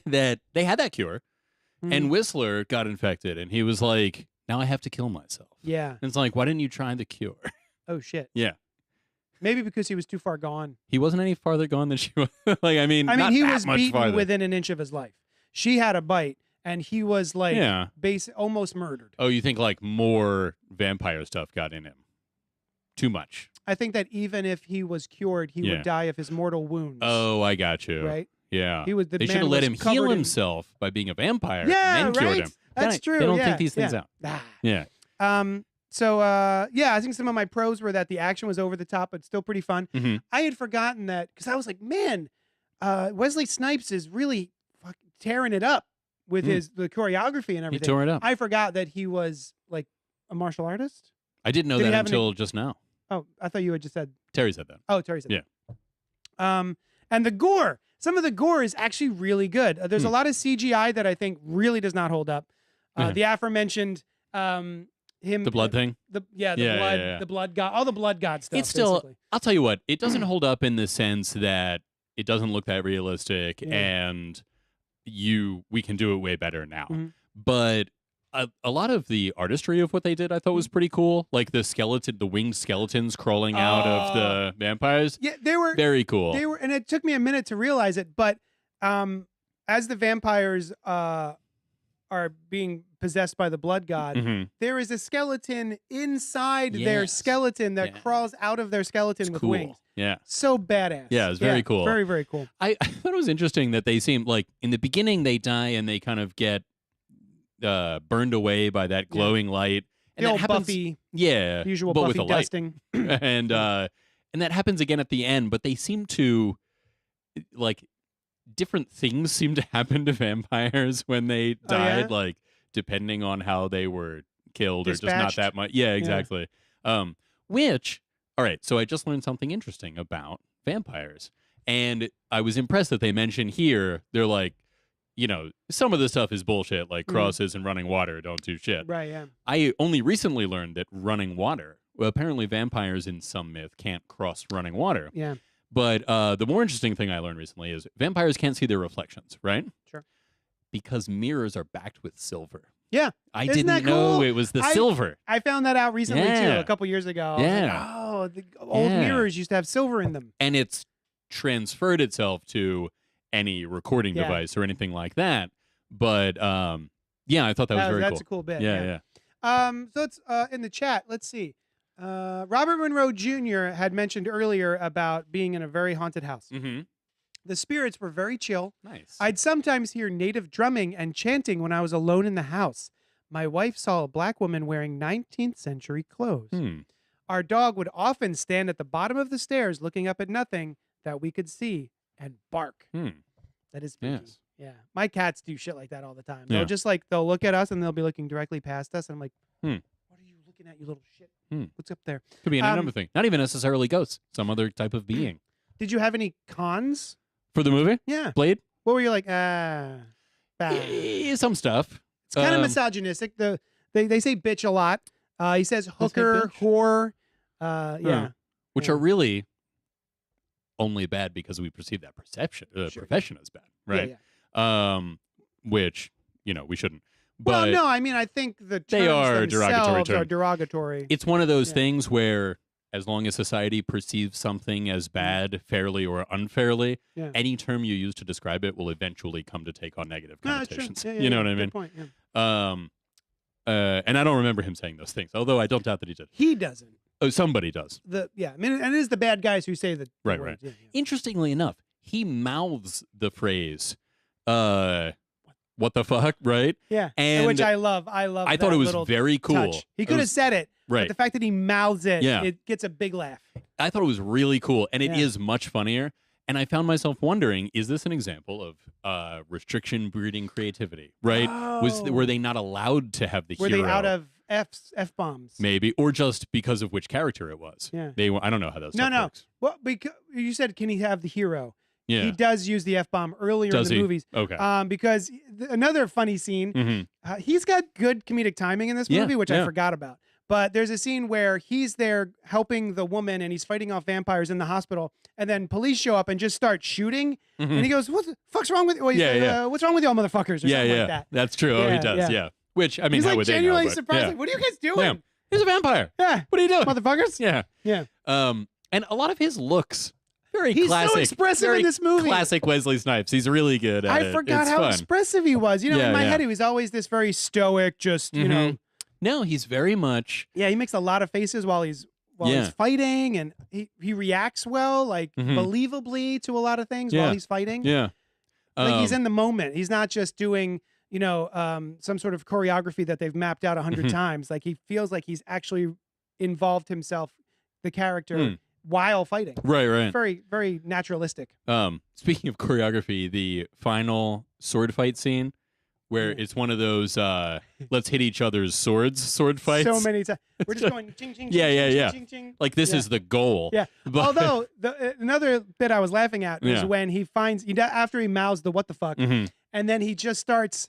that they had that cure and Whistler got infected and he was like, now I have to kill myself.
Yeah.
And it's like, why didn't you try the cure?
Oh shit.
Yeah.
Maybe because he was too far gone.
He wasn't any farther gone than she was. Not
he
that
was
much
beaten
farther.
within an inch of his life. She had a bite, and he was like,
Yeah.
almost murdered.
Oh, you think like more vampire stuff got in him? Too much.
I think that even if he was cured, he
Yeah.
would die of his mortal wounds.
Oh, I got you.
right.
Yeah.
He was. The
They should
man
have let
was
him
covered
heal
in-
himself by being a vampire
Yeah,
and then
right.
cured him.
That's
They
true.
don't
yeah,
think these things
yeah.
out.
Ah.
Yeah.
So I think some of my pros were that the action was over the top, but still pretty fun.
Mhm.
I had forgotten that because I was like, man, Wesley Snipes is really fucking tearing it up with the choreography and
He
everything.
tore it up.
I forgot that he was like a martial artist.
I didn't know
Did he
that
have any-
until just now.
Oh, I thought you had just said.
Terry said that.
Oh, Terry said.
Yeah.
that. And the gore. Some of the gore is actually really good. There's a lot of CGI that I think really does not hold up.
Yeah.
The aforementioned him.
The blood thing.
The
Yeah,
blood.
yeah.
The blood god. All the blood god stuff.
It's still,
basically.
I'll tell you what, it doesn't hold up in the sense that it doesn't look that realistic
Yeah.
and we can do it way better now.
Mhm.
But a lot of the artistry of what they did I thought was pretty cool. Like the winged skeletons crawling out of the vampires.
Yeah, they were.
Very cool.
They were, and it took me a minute to realize it. But as the vampires are being possessed by the blood god,
Mhm.
there is a skeleton inside their
Yes.
skeleton that
Yeah.
crawls out of their skeleton
It's
with
cool.
wings.
Yeah.
So badass.
Yeah, it's very cool.
Very, very cool.
I thought it was interesting that they seem like in the beginning they die and they kind of get burned away by that glowing light. And
The
that
old
happens,
Buffy,
yeah,
usual
but
Buffy
with a light.
dusting.
and that happens again at the end, but they seem to like different things seem to happen to vampires when they died, like depending on how they were killed or just not that much. Yeah, exactly. Which, all right, so I just learned something interesting about vampires. And I was impressed that they mentioned here, they're like, some of the stuff is bullshit, like crosses and running water don't do shit.
Right, yeah.
I only recently learned that running water, well, apparently vampires in some myth can't cross running water.
Yeah.
But the more interesting thing I learned recently is vampires can't see their reflections, right?
Sure.
Because mirrors are backed with silver.
Yeah.
I
Isn't
didn't
that
know
cool?
it was the silver.
I found that out recently too,
Yeah.
a couple years ago. I was like, the old
Yeah.
mirrors used to have silver in them.
And it's transferred itself to any recording device or anything like that. But yeah, I thought that was very cool.
That's a cool bit.
Yeah.
So it's in the chat. Let's see. Robert Monroe Jr. had mentioned earlier about being in a very haunted house.
Mm-hmm.
The spirits were very chill.
Nice.
I'd sometimes hear native drumming and chanting when I was alone in the house. My wife saw a black woman wearing 19th century clothes. Our dog would often stand at the bottom of the stairs looking up at nothing that we could see and bark. That is spooky.
Yes.
Yeah. My cats do shit like that all the time.
Yeah.
They'll look at us and they'll be looking directly past us. And I'm like, what are you looking at, you little shit? What's up there?
Could be any number of things. Not even necessarily ghosts. Some other type of being.
Did you have any cons?
For the movie?
Yeah.
Blade?
What were you like?
Some stuff.
It's kind of misogynistic. They say bitch a lot. He says hooker, whore.
Which are really only bad because we perceive that profession as bad, right?
Yeah.
Which, we shouldn't. But
Well, no, I mean, I think the terms
they are derogatory
themselves are derogatory.
It's one of those things where as long as society perceives something as bad, fairly or unfairly, any term you use to describe it will eventually come to take on negative connotations. You know what I mean?
Good point, yeah.
And I don't remember him saying those things, although I don't doubt that he did.
He doesn't.
Oh, somebody does.
I mean, and it is the bad guys who say the
Right.
words. Yeah, yeah.
Interestingly enough, he mouths the phrase, what the fuck, right?
Yeah,
and
which I love. I
thought
that
it was
little
very cool.
touch. He could have said it,
right.
but the fact that he mouths it,
Yeah.
it gets a big laugh.
I thought it was really cool, and it
Yeah.
is much funnier. And I found myself wondering, is this an example of restriction breeding creativity, right? Were they not allowed to have the
Were
hero?
they out of F-bombs?
Maybe, or just because of which character it was.
Yeah.
I don't know how that stuff works.
Well, because you said, can he have the hero?
Yeah.
He does use the F-bomb earlier
Does
in the
he?
movies.
Okay.
Because another funny scene, he's got good comedic timing in this movie, which I forgot about. But there's a scene where he's there helping the woman and he's fighting off vampires in the hospital. And then police show up and just start shooting. And he goes, what the fuck's wrong with you? Well, what's wrong with y'all motherfuckers? Or something like that.
That's true. Oh, he does. Yeah. Which, I mean,
he's
how
like
would they know?
genuinely
But,
surprised.
yeah.
Like, what are you guys doing?
Yeah. He's a vampire.
Yeah.
What are you doing?
Motherfuckers?
Yeah.
Yeah.
And a lot of his looks,
He's
classic.
so expressive
very
in this movie.
Classic Wesley Snipes. He's really good at it.
I forgot
It's
how
fun.
expressive he was. You know, in my
Yeah.
head, he was always this very stoic, just, you know.
No, he's very much.
Yeah, he makes a lot of faces while he's fighting, and he reacts well, like believably to a lot of things while he's fighting.
Yeah.
Like he's in the moment. He's not just doing, some sort of choreography that they've mapped out 100 times. Like he feels like he's actually involved himself, the character, while fighting.
Right.
Very, very naturalistic.
Speaking of choreography, the final sword fight scene where it's one of those let's hit each other's sword fights.
So many times. We're just going ching, ching,
Yeah,
ching,
yeah,
ching,
yeah.
ching, ching.
Like this is the goal.
Yeah.
But-
Although another bit I was laughing at was
Yeah.
when he finds after he mouths the what the fuck, and then he just starts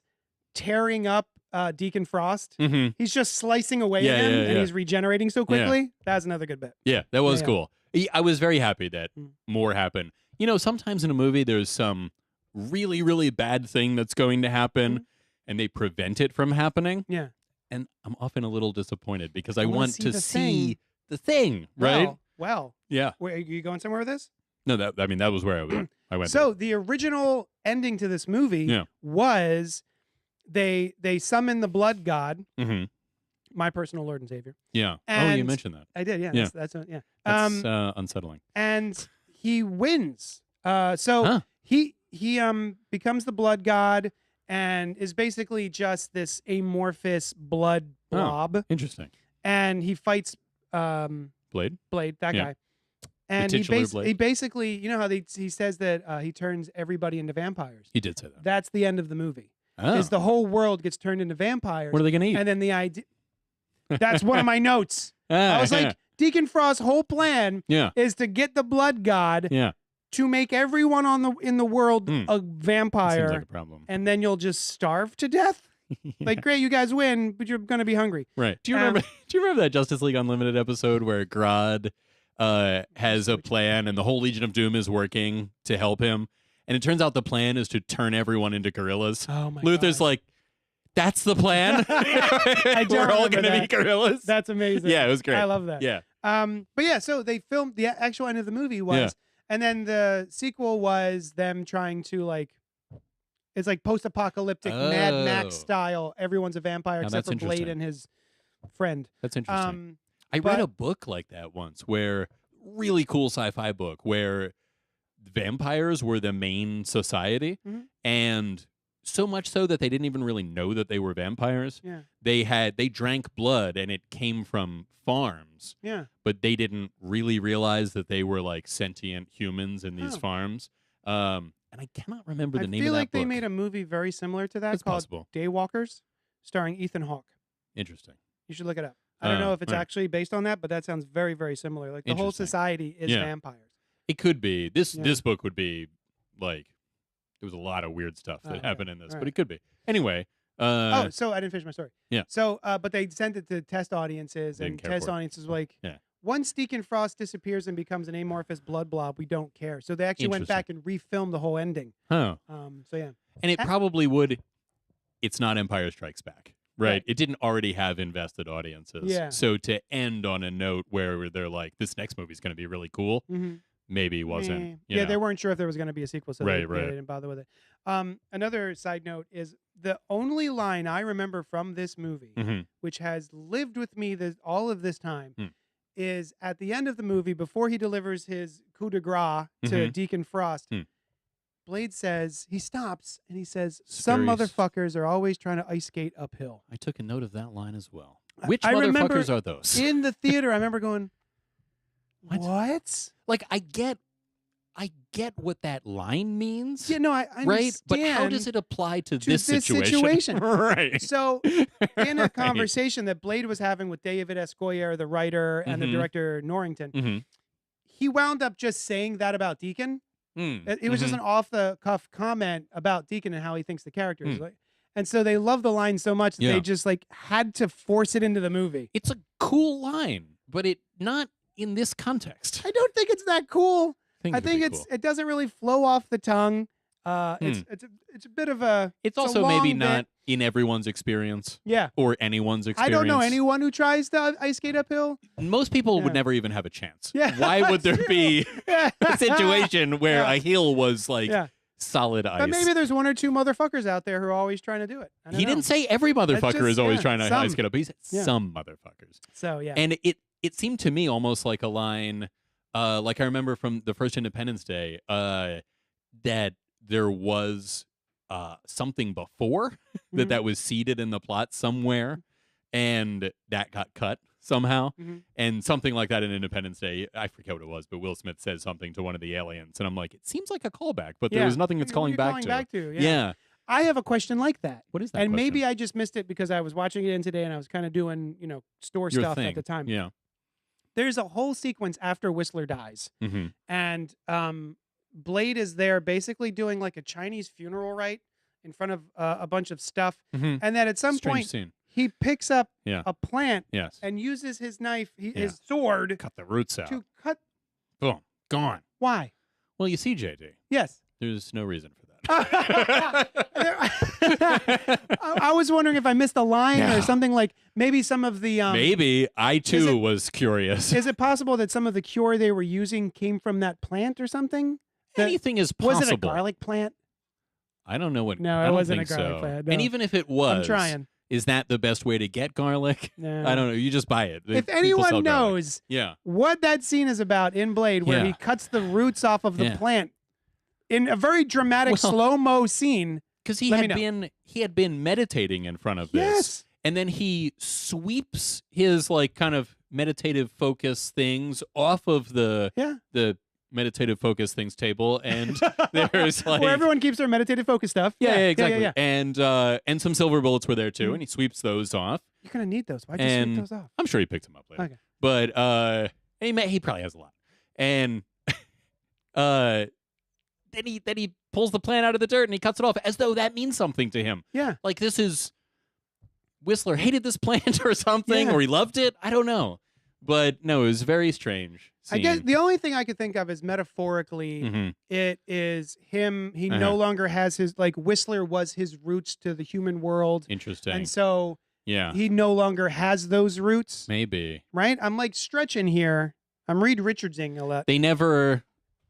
tearing up Deacon Frost. He's just slicing away
Yeah,
at him,
yeah,
and
yeah.
he's regenerating so quickly. That's another good bit.
Yeah, that was
Yeah.
cool. I was very happy that more happened. Sometimes in a movie there's some really, really bad thing that's going to happen, and they prevent it from happening.
Yeah.
And I'm often a little disappointed because I
wanna
want
see
to
the
see
thing.
the thing, right?
Well.
Yeah.
Wait, are you going somewhere with this?
No, that was where I went.
So the original ending to this movie
Yeah.
was they summon the blood god,
Mm-hmm.
my personal Lord and Savior.
Yeah. Oh,
And
you mentioned that.
I did, yeah.
Yeah.
That's yeah.
That's unsettling.
And he wins. So
Huh.
he becomes the blood god and is basically just this amorphous blood blob.
Interesting.
And he fights
Blade?
Blade, that
Yeah.
guy. And
titular Blade?
he basically, you know how he says that he turns everybody into vampires.
He did say that.
That's the end of the movie.
Oh.
Is the whole world gets turned into vampires.
What are they going to eat?
And then the idea. That's one of my notes. I was like, Deacon Frost's whole plan
yeah.
is to get the blood god
Yeah.
to make everyone in the world a vampire,
Seems like a problem.
and then you'll just starve to death.
Yeah.
Like, great, you guys win, but you're gonna be hungry.
Right. Do you remember? Do you remember that Justice League Unlimited episode where Grodd has a plan and the whole Legion of Doom is working to help him, and it turns out the plan is to turn everyone into gorillas.
Oh my
Luther's
God.
like, "That's the plan.
I don't
We're all
remember
gonna be
that.
gorillas."
That's amazing.
Yeah, it was great.
I love that.
Yeah.
But yeah, so they filmed the actual end of the movie was,
Yeah.
and then the sequel was them trying to like. It's like post-apocalyptic Mad Max
Oh.
style. Everyone's a vampire
Now
except
that's
for Blade
interesting.
and his friend.
That's interesting. I read
but-
a book like that once, where really cool sci-fi book where vampires were the main society,
Mhm.
and so much so that they didn't even really know that they were vampires.
Yeah.
They drank blood and it came from farms,
Yeah.
but they didn't really realize that they were like sentient humans in these
Oh.
farms. And I cannot remember the
I
name
feel
of that
like they
book.
made a movie very similar to that
That's
called
possible.
Daywalkers, starring Ethan Hawke.
Interesting.
You should look it up. I don't know if it's
right.
actually based on that, but that sounds very, very similar. Like the whole
Interesting.
society is
Yeah.
vampires.
It could be. This
Yeah.
this book would be like there was a lot of weird stuff that
Oh,
happened in this,
All
but
right.
it could be. Anyway,
So I didn't finish my story.
Yeah.
So, but they sent it to test audiences,
Didn't
and
care
test
for it.
audiences were like,
Yeah.
once Deacon Frost disappears and becomes an amorphous blood blob, we don't care. So they actually went back and refilmed the whole ending.
huh.
So yeah.
And it
Uh,
probably would. It's not Empire Strikes Back, right?
Right.
It didn't already have invested audiences.
Yeah.
So to end on a note where they're like, this next movie's going to be really cool,
Mm-hmm.
maybe wasn't. you
Yeah,
know.
they weren't sure if there was going to be a sequel, so they
Right.
didn't bother with it. Another side note is the only line I remember from this movie,
Mhm.
which has lived with me all of this time,
Hmm.
is at the end of the movie before he delivers his coup de grace to
Mhm.
Deacon Frost.
Hmm.
Blade says he stops and he says, "Some
very
motherfuckers are always trying to ice skate uphill."
I took a note of that line as well.
I-
Which
I remember
motherfuckers are those?
In the theater, I remember going,
What?
"What?"
Like, I get what that line means.
Yeah, no, I
right? But how
understand
does it apply to,
to
this
this
situation?
situation.
right.
So, in a
Right.
conversation that Blade was having with David S. Goyer, the writer, and the
Mhm.
director Norrington,
Mhm.
he wound up just saying that about Deacon.
Mm.
It was just an off-the-cuff comment about Deacon and how he thinks the character is. And so they love the line so much that
Yeah.
they just like had to force it into the movie.
It's a cool line, but it not in this context.
I don't think it's that cool. I
it'd
think
be
it's
cool.
it doesn't really flow off the tongue. It's a bit of a
It's
a
also maybe
long
not
bit.
in everyone's experience
Yeah.
or anyone's experience.
I don't know anyone who tries to ice skate uphill.
Most people
Yeah.
would never even have a chance.
Yeah,
Why would there
that's
be
Yeah.
a situation where
Yeah.
a hill was like
Yeah.
solid ice?
But maybe there's one or two motherfuckers out there who are always trying to do it. I don't
He
know.
didn't say every motherfucker
just-
is always
yeah,
trying to
some.
ice skate up. He said
Yeah.
some motherfuckers.
So yeah.
And it seemed to me almost like a line, like I remember from the first Independence Day, that there was something before
Mhm.
that was seeded in the plot somewhere, and that got cut somehow.
Mhm.
And something like that in Independence Day, I forget what it was, but Will Smith says something to one of the aliens, and I'm like, it seems like a callback, but there
Yeah.
was nothing it's
What
calling
are you
back to.
Yeah.
Yeah.
I have a question like that.
What is that?
And maybe
question?
I just missed it because I was watching it in today and I was kind of doing, store
Your
stuff
thing.
at the time.
Yeah.
There's a whole sequence after Whistler dies.
Mm-hmm.
And Blade is there basically doing like a Chinese funeral rite in front of a bunch of stuff.
Mm-hmm.
And then at some
Strange
point,
scene.
he picks up
Yeah.
a plant
Yes.
and uses his knife,
Yeah.
his sword,
Cut the roots out.
to cut.
Boom. Gone.
Why?
Well, you see, JD,
Yes.
there's no reason for that.
I was wondering if I missed a line
No.
or something like maybe some of the.
Maybe I too was curious.
Is it possible that some of the cure they were using came from that plant or something?
Anything is possible.
Was it a garlic plant?
I don't know what.
No,
I
it
don't
wasn't a
think
garlic
so.
plant.
And
No.
even if it was,
I'm trying.
is that the best way to get garlic?
No.
I don't know. You just buy it.
If
People
anyone
sell garlic.
knows
Yeah.
what that scene is about in Blade, where
Yeah.
he cuts the roots off of the
Yeah.
plant in a very dramatic
Well,
slow-mo scene.
Because he
Let me
had been meditating in front of this.
Yes.
And then he sweeps his like kind of meditative focus things off of the meditative focus things table, and there's like
where everyone keeps their meditative focus stuff.
yeah, exactly.
Yeah.
And some silver bullets were there too,
Mhm.
and he sweeps those off.
You're gonna need those. Why'd you
And
sweep those off?
I'm sure he picked them up later.
Okay.
But he probably has a lot. And then he pulls the plant out of the dirt and he cuts it off as though that means something to him.
Yeah.
Like this is Whistler hated this plant or something,
Yeah.
or he loved it. I don't know. But no, it was very strange.
I guess the only thing I could think of is metaphorically,
Mhm.
it is him. He
Uh-huh.
no longer has his, like, Whistler was his roots to the human world.
Interesting.
And so
Yeah.
he no longer has those roots,
Maybe.
right? I'm like stretching here. I'm Reed Richardsing a lot.
They never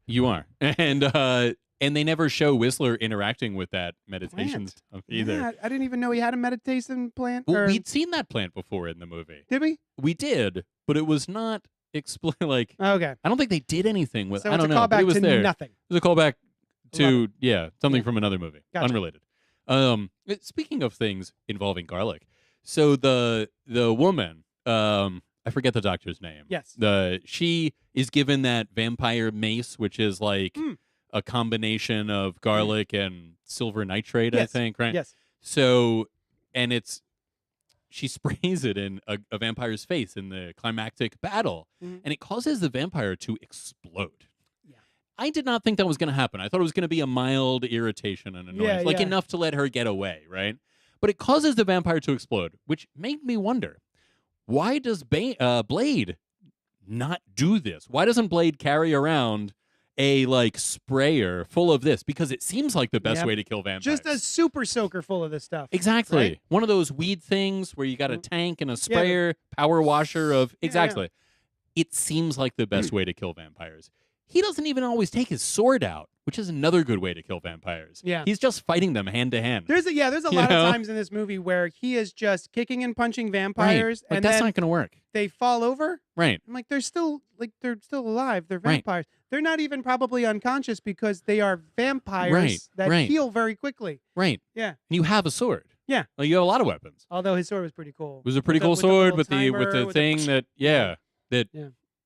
you are. And they never show Whistler interacting with that meditation
Plant.
stuff either.
Yeah, I didn't even know he had a meditation plant.
Well,
or-
we'd seen that plant before in the movie.
Did we?
We did, but it was not like
Okay.
I don't think they did anything with
So
I
it's
don't
a
know, but
callback
it was
to
there.
nothing.
It was a callback to something
Yeah.
from another movie,
Gotcha.
unrelated. Speaking of things involving garlic, so the woman, I forget the doctor's name.
Yes.
She is given that vampire mace, which is like a combination of garlic and silver nitrate, I
Yes.
think, right?
Yes.
So, and she sprays it in a vampire's face in the climactic battle,
Mhm.
and it causes the vampire to explode.
Yeah.
I did not think that was going to happen. I thought it was going to be a mild irritation and annoyance, like
yeah.
enough to let her get away, right? But it causes the vampire to explode, which made me wonder, why does Blade not do this? Why doesn't Blade carry around a like sprayer full of this? Because it seems like the best
Yep.
way to kill vampires.
Just a super soaker full of this stuff.
Exactly.
Right?
One of those weed things where you got a
Mhm.
tank and a sprayer, power washer of
Yeah,
exactly. It seems like the best way to kill vampires. He doesn't even always take his sword out, which is another good way to kill vampires.
Yeah.
He's just fighting them hand to hand.
There's a
You
lot
know?
of times in this movie where he is just kicking and punching
Right.
vampires,
Like
and
that's
then
not going to work.
they fall over.
Right.
I'm like, they're still alive. They're
Right.
vampires. They're not even probably unconscious because they are vampires that
right.
heal very quickly.
Right.
Yeah.
And you have a sword.
Yeah.
Like you have a lot of weapons.
Although his sword was pretty cool.
It was a pretty
With the-
cool
with the
sword
little
with the
timer,
thing that
Yeah.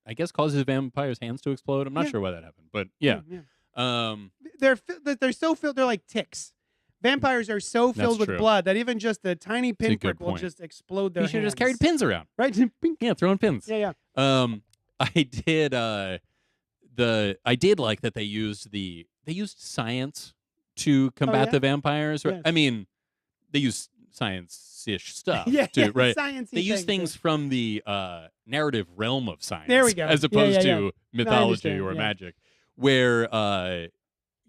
I guess causes vampires' hands to explode. I'm not
Yeah.
sure why that happened, but yeah.
Yeah.
Um,
They're so filled. They're like ticks. Vampires are so
That's
filled with
true.
blood that even just a tiny
That's a good
pinprick will
point.
just explode their
you should have just
hands.
carried pins around.
Right? Bing.
Yeah, throwing pins.
Yeah.
I did I did like that they used science to combat
yeah?
the vampires.
Yes.
I mean, they used science-ish stuff
Yeah.
too, right?
Sciencey
They use
things,
things from the narrative realm of science.
There we go.
As
Yeah,
opposed
yeah,
to mythology
understand,
or
yeah.
magic, where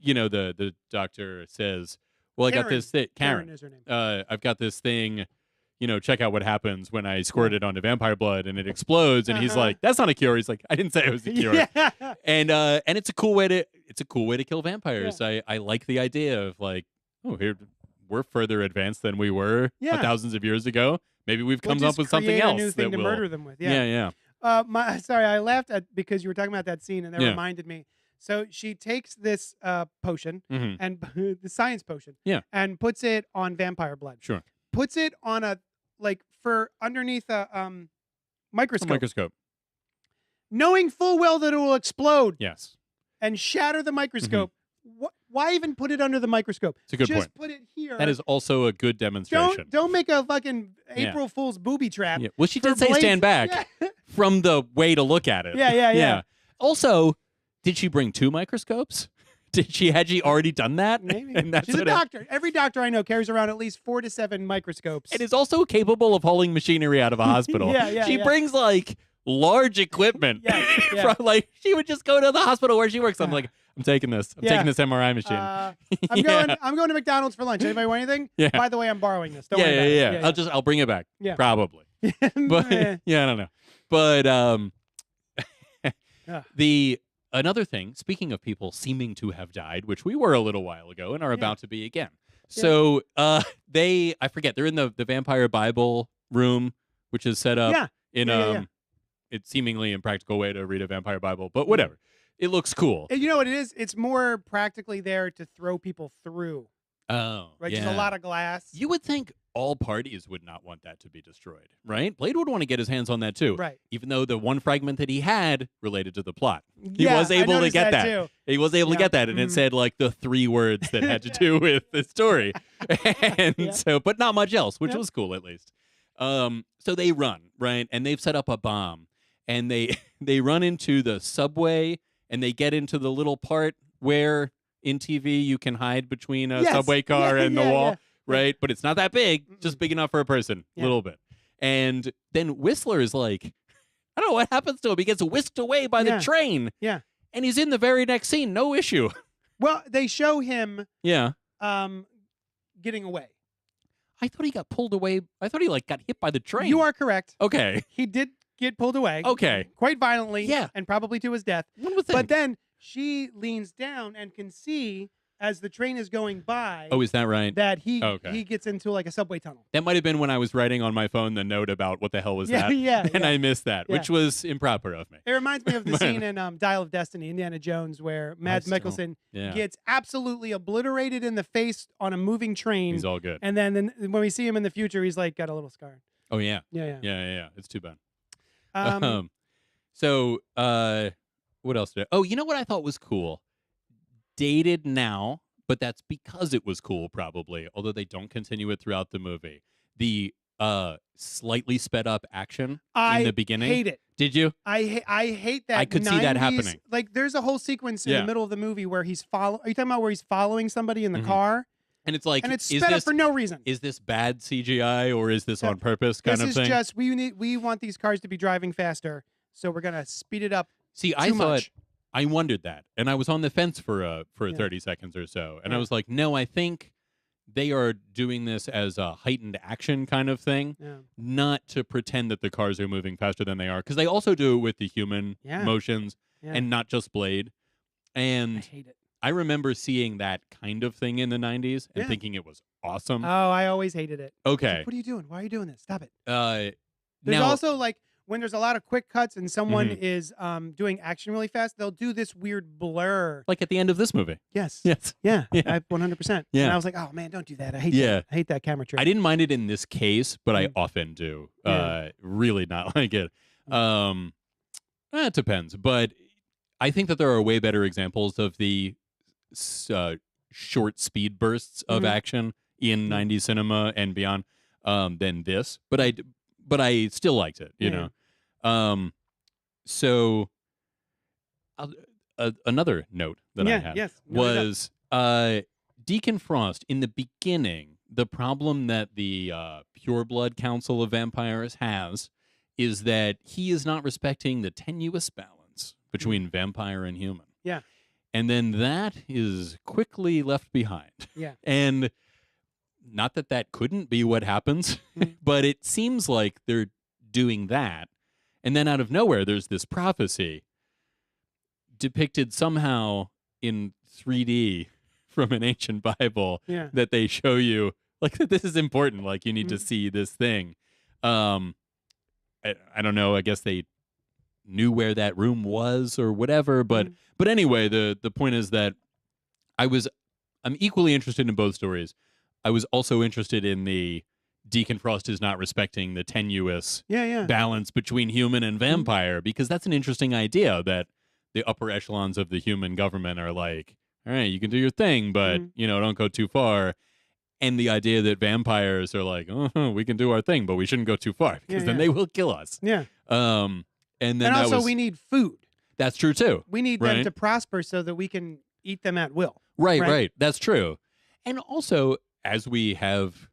the doctor says, "Well, I got
Karen.
this thing."
Karen is her name.
I've got this thing. Check out what happens when I squirt it onto vampire blood and it explodes. And he's
Uh-huh.
like, "That's not a cure." He's like, "I didn't say it was a cure."
Yeah.
And it's a cool way to kill vampires. I like the idea of like, oh, here we're further advanced than we were
Yeah.
thousands of years ago. Maybe we've
We'll
come
just
up with something
create
else
a new thing
that
to
will.
murder them with.
Yeah.
Sorry, I laughed at because you were talking about that scene, and that
Yeah.
reminded me. So she takes this potion
Mhm.
and the science potion,
Yeah.
and puts it on vampire blood.
Sure.
Puts it on for underneath a
A
microscope,
microscope.
knowing full well that it will explode
Yes,
and shatter the microscope. Why even put it under the microscope?
it's a good
Just
point.
put it here.
That is also a good demonstration.
Don't make a fucking
Yeah.
April Fool's booby trap.
Yeah. Well, she
for
did say
Blade's-
stand back
Yeah.
from the way to look at it.
Yeah.
Also, did she bring 2 microscopes? Had she already done that?
Maybe.
And that's
She's a
what it-
doctor. Every doctor I know carries around at least 4 to 7 microscopes.
and is also capable of hauling machinery out of a hospital. She
Yeah.
brings like large equipment.
Yeah.
From, like she would just go to the hospital where she works. I'm like, I'm taking this. I'm
Yeah.
taking this MRI machine.
I'm going to McDonald's for lunch. Anybody want anything?
Yeah.
By the way, I'm borrowing this. Don't worry about it.
I'll bring it back.
Yeah.
Probably. But
Yeah.
yeah, I don't know. But
Yeah.
the another thing, speaking of people seeming to have died, which we were a little while ago and are
Yeah.
about to be again. So I forget, they're in the Vampire Bible room, which is set up
Yeah.
in
Yeah.
it's seemingly impractical way to read a vampire Bible, but whatever. It looks cool.
And you know what it is? It's more practically there to throw people through.
Oh,
Right?
yeah.
There's a lot of glass.
You would think all parties would not want that to be destroyed, right? Blade would want to get his hands on that too.
Right.
Even though the one fragment that he had related to the plot. He
Yeah,
was
I
able to
noticed
get that.
too.
He was able to
Yeah.
get that, and it
Mhm.
said like the 3 words that had to do with the story. And
Yeah.
so, but not much else, which
Yeah.
was cool at least. So they run, right? And they've set up a bomb. And they run into the subway, and they get into the little part where in TV you can hide between a
Yes.
subway car
Yeah,
and the
yeah,
wall,
yeah.
right? But it's not that big, just big enough for a person, a
Yeah.
little bit. And then Whistler is like, I don't know what happens to him. He gets whisked away by
Yeah.
the train.
Yeah.
And he's in the very next scene, no issue.
Well, they show him
Yeah.
getting away.
I thought he got pulled away. I thought he like got hit by the train.
You are correct.
Okay.
He did get pulled away.
Okay.
Quite violently.
Yeah.
And probably to his death.
One would think.
But then she leans down and can see as the train is going by
Oh, is that right?
that he
Okay.
gets into like a subway tunnel.
That might have been when I was writing on my phone the note about what the hell was
Yeah,
that.
yeah,
And
yeah.
I missed that,
Yeah.
which was improper of me.
It reminds me of the
But-
scene in Dial of Destiny, Indiana Jones, where Mads
still-
Mikkelsen
Yeah.
gets absolutely obliterated in the face on a moving train.
He's all good.
And then when we see him in the future, he's like got a little scar.
Oh, yeah.
Yeah.
Yeah. It's too bad.
Um,
So, what else did I... Oh, you know what I thought was cool? Dated now, but that's because it was cool, probably, although they don't continue it throughout the movie. The slightly sped up action
I
in the beginning.
hate it.
Did you?
I hate that.
I could see that
90s
happening.
Like, there's a whole sequence in
Yeah.
the middle of the movie where he's Are you talking about where he's following somebody in the
Mhm.
car?
And it's like,
And it's
is
sped up
this,
for no reason.
is this bad CGI or is this
No,
on purpose kind
This
of
is
thing?
just we want these cars to be driving faster, so we're gonna speed it up.
See, I
too
thought...
much.
I wondered that, and I was on the fence for
Yeah.
30 seconds or so, and I
Yeah.
was like, no, I think they are doing this as a heightened action kind of thing,
Yeah.
not to pretend that the cars are moving faster than they are, because they also do it with the human
Yeah.
motions
Yeah.
and not just Blade.
I
And
hate it.
I remember seeing that kind of thing in the 90s and
Yeah.
thinking it was awesome.
Oh, I always hated it. It's
Okay.
like, what are you doing? Why are you doing this? Stop it.
There's
There's also like when there's a lot of quick cuts and someone
Mhm.
is doing action really fast, they'll do this weird blur.
like at the end of this movie.
Yes.
Yes.
Yeah.
Yeah.
100%.
Yeah.
And I was like, oh man, don't do that. I hate
Yeah.
that. I hate that camera trick.
I didn't mind it in this case, but I
Mm.
often do.
Yeah.
Really not like it.
Mm.
It depends, but I think that there are way better examples of the short speed bursts of
Mhm.
action in
Mm.
90s cinema and beyond than this. But I still liked it, you
Yeah.
know. So another note that I
Yeah,
had
yes. No, no, no.
was Deacon Frost in the beginning. The problem that the Pureblood Council of Vampires has is that he is not respecting the tenuous balance between vampire and human.
Yeah.
And then that is quickly left behind.
Yeah.
And not that that couldn't be what happens,
Mhm.
but it seems like they're doing that. And then out of nowhere, there's this prophecy depicted somehow in 3D from an ancient Bible
Yeah.
that they show you, like, that this is important. Like, you need to
Mhm.
see this thing. I don't know. I guess they knew where that room was or whatever. But
Mhm.
but anyway, the point is that I'm equally interested in both stories. I was also interested in the Deacon Frost is not respecting the tenuous
Yeah.
balance between human and vampire, because that's an interesting idea that the upper echelons of the human government are like, all right, you can do your thing, but
Mhm.
don't go too far. And the idea that vampires are like, oh, we can do our thing, but we shouldn't go too far because then
yeah.
they will kill us.
Yeah.
And then
And
that
also,
was,
we need food.
that's true too.
We need them
Right.
to prosper so that we can eat them at will.
Right,
Right.
right. That's true. And also, as we have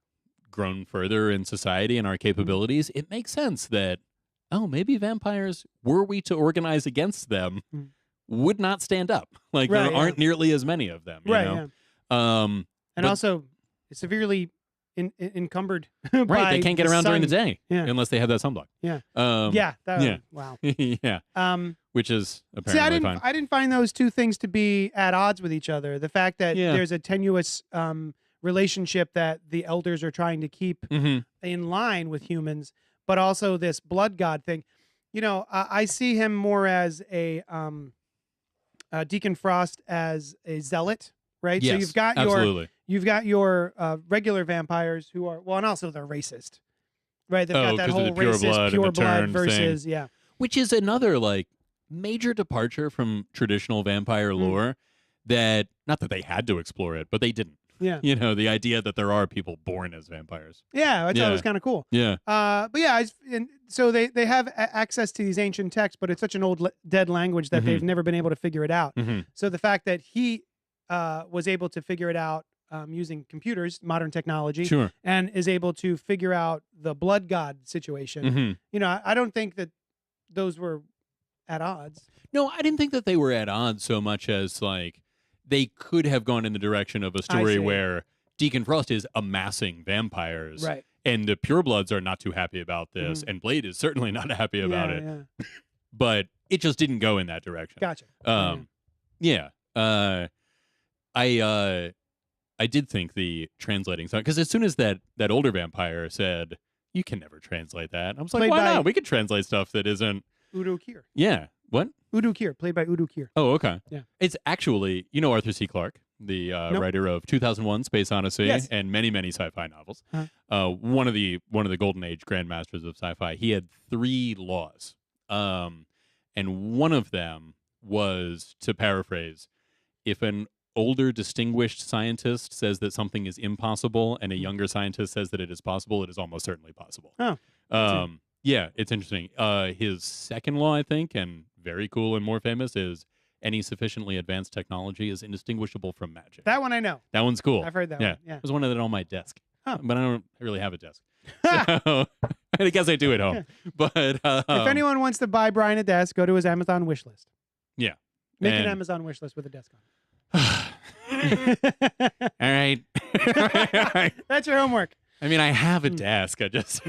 grown further in society and our capabilities, it makes sense that, oh, maybe vampires, were we to organize against them,
Mm.
would not stand up. Like,
Right,
there
yeah.
aren't nearly as many of them. You
Right.
know?
Yeah.
Um,
And
but-
also, severely encumbered.
Right,
by
they can't get around during the day
Yeah.
unless they have that sunblock.
Yeah.
Yeah.
Wow.
Yeah. Which is
See,
apparently fine.
I didn't find those two things to be at odds with each other. The fact that there's a tenuous relationship that the elders are trying to keep in line with humans, but also this blood god thing. I see him more as a Deacon Frost as a zealot, right?
Yes,
So you've got your regular vampires who are and also they're racist, right? They've got that
'cause of
whole
the pure
racist
blood and
pure
the
blood
turn
versus
thing. Which is another major departure from traditional vampire lore. That not that they had to explore it, but they didn't.
Yeah.
The idea that there are people born as vampires.
Yeah, I thought it was kind of cool.
Yeah.
But yeah, so they have access to these ancient texts, but it's such an old dead language that they've never been able to figure it out. So the fact that he was able to figure it out using computers, modern technology,
Sure.
and is able to figure out the blood god situation. I don't think that those were at odds.
No, I didn't think that they were at odds so much as they could have gone in the direction of a story where Deacon Frost is amassing vampires.
Right.
And the purebloods are not too happy about this, and Blade is certainly not happy about it.
Yeah.
But it just didn't go in that direction.
Gotcha.
Yeah. I did think the translating song, because as soon as that older vampire said, "You can never translate that," I was like,
Played
"Why
by-
not? We could translate stuff that isn't."
Udo Kier.
Yeah. What?
Udo Kier, played by Udo Kier.
Oh, okay.
Yeah.
It's actually, Arthur C. Clarke, the
Nope.
writer of 2001: Space Odyssey
Yes.
and many, many sci-fi novels.
Uh-huh.
One of the golden age grandmasters of sci-fi. He had 3 laws, and one of them was, to paraphrase, if an older distinguished scientist says that something is impossible and a younger scientist says that it is possible, it is almost certainly possible.
Oh.
Yeah, it's interesting. His second law, I think, and very cool and more famous, is any sufficiently advanced technology is indistinguishable from magic.
That one I know.
That one's cool.
I've heard that
Yeah.
one. Yeah.
There's one of that on my desk.
Oh.
But I don't really have a desk. So, I guess I do at home. But
If anyone wants to buy Brian a desk, go to his Amazon wish list.
Yeah.
Make an
And-
Amazon wish list with a desk on.
All right.
That's your homework.
I mean, I have a desk. I just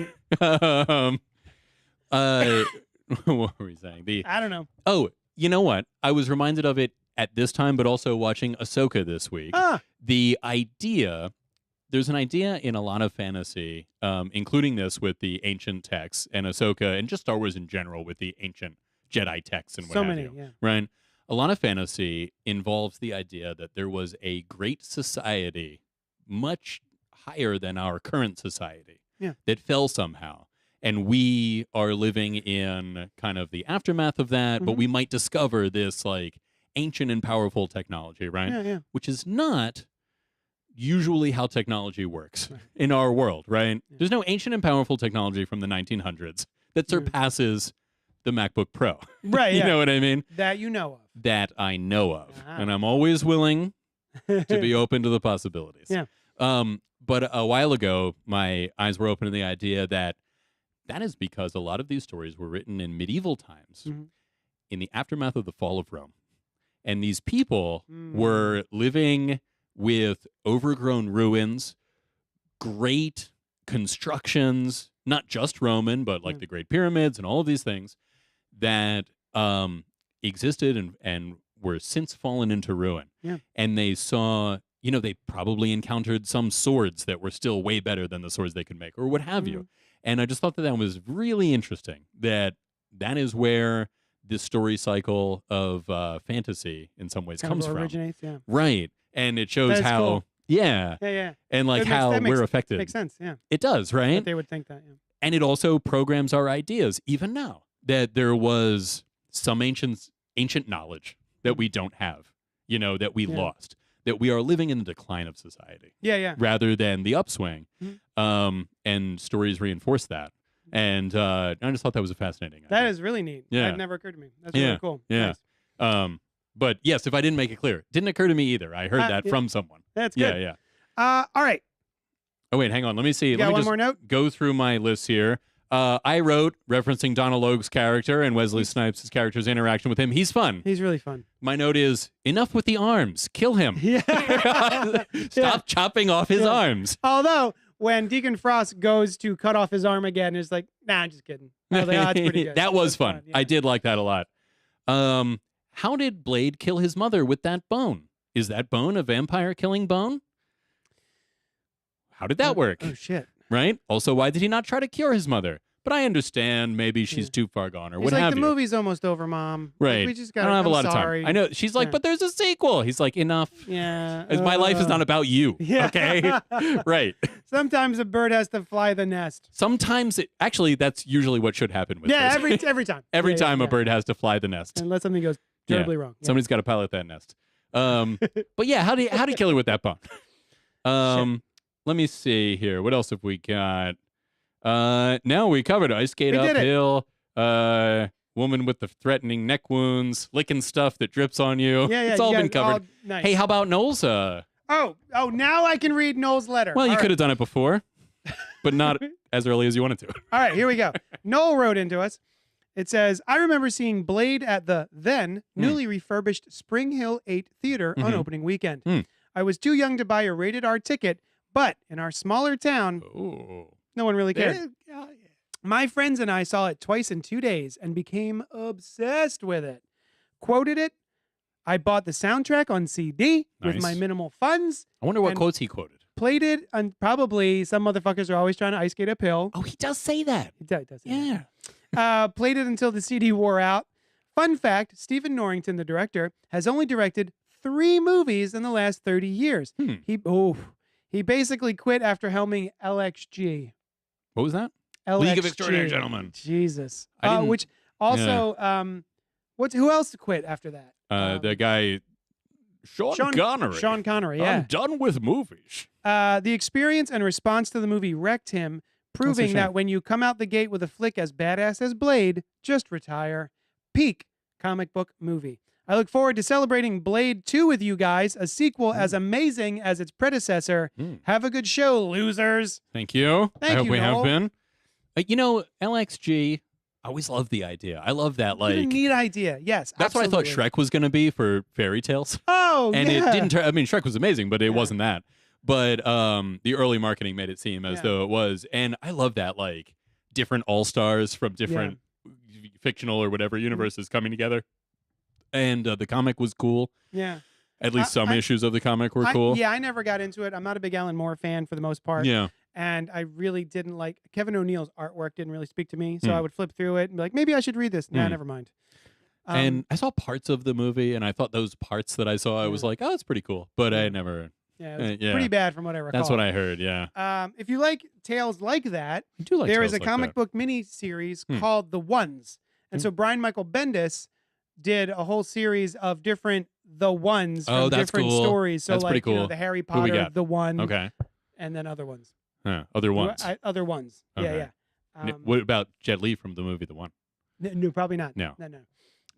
what were we saying?
I don't know.
Oh, you know what? I was reminded of it at this time, but also watching Ahsoka this week. The idea, there's an idea in a lot of fantasy, including this with the ancient texts and Ahsoka and just Star Wars in general with the ancient Jedi texts and what
So
have
many,
you.
yeah.
Right? A lot of fantasy involves the idea that there was a great society much higher than our current society that fell somehow. And we are living in kind of the aftermath of that, but we might discover this ancient and powerful technology, right?
Yeah.
Which is not usually how technology works in our world, right?
Yeah.
There's no ancient and powerful technology from the 1900s that surpasses the MacBook Pro.
Right.
You know what I mean?
That you know of.
That I know of.
Ah.
And I'm always willing to be open to the possibilities.
Yeah.
But a while ago, my eyes were open to the idea that is because a lot of these stories were written in medieval times in the aftermath of the fall of Rome. And these people were living with overgrown ruins, great constructions, not just Roman, but the Great Pyramids and all of these things that existed and were since fallen into ruin.
Yeah.
And they saw, they probably encountered some swords that were still way better than the swords they could make or what have you. And I just thought that was really interesting, that is where this story cycle of fantasy in some ways comes from.
Originates, yeah.
Right. And it shows how,
cool.
Yeah.
That
And
makes-
how
that makes-
we're affected.
Makes sense, yeah.
It does, right?
That they would think that, yeah.
And it also programs our ideas, even now, that there was some ancient knowledge that we don't have, that we lost, that we are living in the decline of society.
Yeah.
Rather than the upswing. And stories reinforce that. And I just thought that was a fascinating idea.
That is really neat.
Yeah.
That never occurred to me. That's really cool.
Yeah.
Nice.
But yes, if I didn't make it clear, it didn't occur to me either. I heard that from someone.
That's good.
Yeah.
All right.
Oh, wait, hang on. Let me see.
You
Let
got
me
one
just
more note?
go through my list here. I wrote, referencing Donald Logue's character and Wesley Snipes' character's interaction with him. He's fun.
He's really fun.
My note is, enough with the arms. Kill him.
Yeah.
Stop chopping off his arms.
Although, when Deacon Frost goes to cut off his arm again, it's like, nah, I'm just kidding. I was like, oh, that's pretty good.
That was fun.
Yeah.
I did like that a lot. How did Blade kill his mother with that bone? Is that bone a vampire killing bone? How did that work?
Oh, shit.
Right? Also, why did he not try to cure his mother? But I understand maybe she's too far gone or
He's
what
like,
have
the
you.
movie's almost over, Mom.
Right.
Like, we just got.
I don't have a lot
sorry.
of time. I know. She's like,
Yeah.
but there's a sequel. He's like, enough.
Yeah.
My life is not about you.
Yeah.
Okay? Right.
Sometimes a bird has to fly the nest.
Sometimes, actually, that's usually what should happen with
Yeah,
this.
every time.
Every
Yeah,
time
yeah.
a bird has to fly the nest.
Unless something goes terribly wrong. Yeah.
Somebody's got to pilot that nest. But yeah, how do you kill her with that bone? Let me see here. What else have we got? Now we covered ice skate
We did it.
uphill. Woman with the threatening neck wounds, licking stuff that drips on you.
Yeah,
It's all
you
been
got
covered.
nice.
Hey, how about Noel's?
Oh, now I can read Noel's letter.
Well, you
All
could
right.
have done it before, but not as early as you wanted to.
All right, here we go. Noel wrote into us. It says, I remember seeing Blade at the then newly refurbished Spring Hill 8 Theater on opening weekend. I was too young to buy a rated R ticket, but in our smaller town, no one really cared. My friends and I saw it twice in 2 days and became obsessed with it. Quoted it. I bought the soundtrack on CD with my minimal funds.
I wonder what
And-
quotes he quoted.
Played it, and probably some motherfuckers are always trying to ice skate uphill.
Oh, he does say that.
It does.
Yeah.
Played it until the CD wore out. Fun fact, Stephen Norrington, the director, has only directed 3 movies in the last 30 years. He basically quit after helming LXG.
What was that?
LXG.
League of Extraordinary Gentlemen.
Jesus.
I didn't-
Which also, who else quit after that?
The guy, Sean Connery.
Sean Connery, yeah.
I'm done with movies.
The experience and response to the movie wrecked him, proving
shame.
that when you come out the gate with a flick as badass as Blade, just retire. Peak comic book movie. I look forward to celebrating Blade 2 with you guys, a sequel as amazing as its predecessor. Have a good show, losers.
Thank you.
Thank
I hope
you,
we have
Noel.
been. LXG, I always loved the idea. I love that.
What a
Like,
neat idea. Yes,
that's what I thought
absolutely.
Shrek was going to be for fairy tales.
Oh,
And
yeah.
it didn't turn, I mean, Shrek was amazing, but it wasn't that. But the early marketing made it seem as though it was. And I love that, like, different all-stars from different fictional or whatever universes coming together. And the comic was cool.
Yeah.
At least some issues of the comic were cool.
I never got into it. I'm not a big Alan Moore fan for the most part.
Yeah.
And I really didn't like Kevin O'Neill's artwork didn't really speak to me. So I would flip through it and be like, maybe I should read this. Nah, never mind.
And I saw parts of the movie, and I thought those parts that I saw, I was like, oh, that's pretty cool. But I never.
Yeah, it was pretty bad from what I recall.
That's what I heard, yeah.
If you like tales like that,
I do like
there
tales
is a
like
comic
that.
book mini series called The Ones. And so Brian Michael Bendis did a whole series of different The Ones from
that's
different
cool.
stories. So
That's pretty
like, you know,
cool.
the Harry
Who we
Potter,
got?
The One,
Okay.
and then other ones.
Other ones.
Other ones.
Okay.
Yeah.
What about Jet Li from the movie The One?
No, probably not.
No.
Maybe the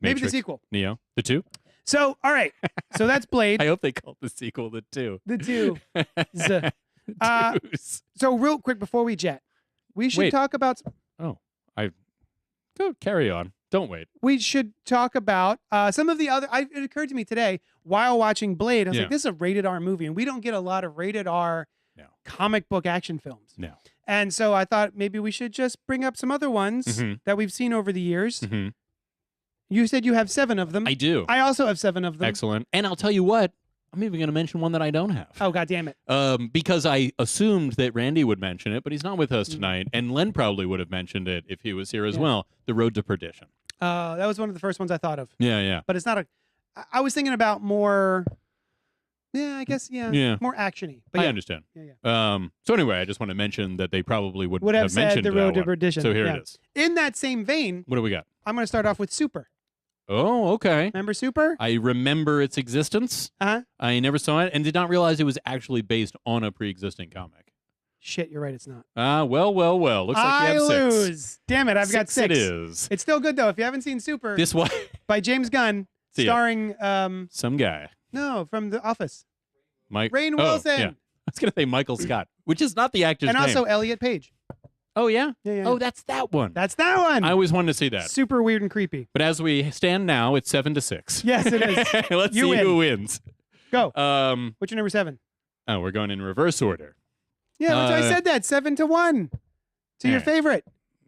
Matrix,
sequel.
Neo? The Two?
So, all right. So that's Blade.
I hope they called the sequel The Two.
The Two.
Twos.
So real quick before we jet, we should
Wait.
talk about
Go carry on. Don't wait.
we should talk about some of the other. It occurred to me today while watching Blade. I was like, this is a rated R movie, and we don't get a lot of rated R comic book action films.
No.
And so I thought maybe we should just bring up some other ones that we've seen over the years. You said you have 7 of them.
I do.
I also have 7 of them.
Excellent. And I'll tell you what, I'm even going to mention one that I don't have.
Oh, God damn it.
Because I assumed that Randy would mention it, but he's not with us tonight. And Len probably would have mentioned it if he was here as well. The Road to Perdition.
That was one of the first ones I thought of.
Yeah.
But it's not a. I was thinking about more. Yeah, I guess. Yeah. More actiony. But
I understand.
Yeah.
So anyway, I just want to mention that they probably would
have said
mentioned
The Road
that
to
one.
Perdition.
So here
Yeah.
it is.
In that same vein,
What do we got?
I'm going to start off with Super.
Oh, okay.
Remember Super?
I remember its existence.
Uh-huh.
I never saw it and did not realize it was actually based on a pre-existing comic.
Shit, you're right. It's not.
Well. Looks like you
I
have 6.
lose. Damn it. I've got 6.
It is.
It's still good, though. If you haven't seen Super
This one.
by James Gunn,
See ya.
starring,
Some guy.
no, from The Office.
Mike.
Rainn
Oh,
Wilson.
yeah. I was going to say Michael Scott, which is not the actor's
And
name.
also Elliot Page.
Oh, yeah?
Yeah.
Oh, that's that one.
That's that one.
I always wanted to see that.
Super weird and creepy.
But as we stand now, it's 7-6.
Yes, it is.
Let's
You
see
win.
who wins.
Go. What's your number 7?
Oh, we're going in reverse order.
Yeah, which I said that 7-1 to your favorite.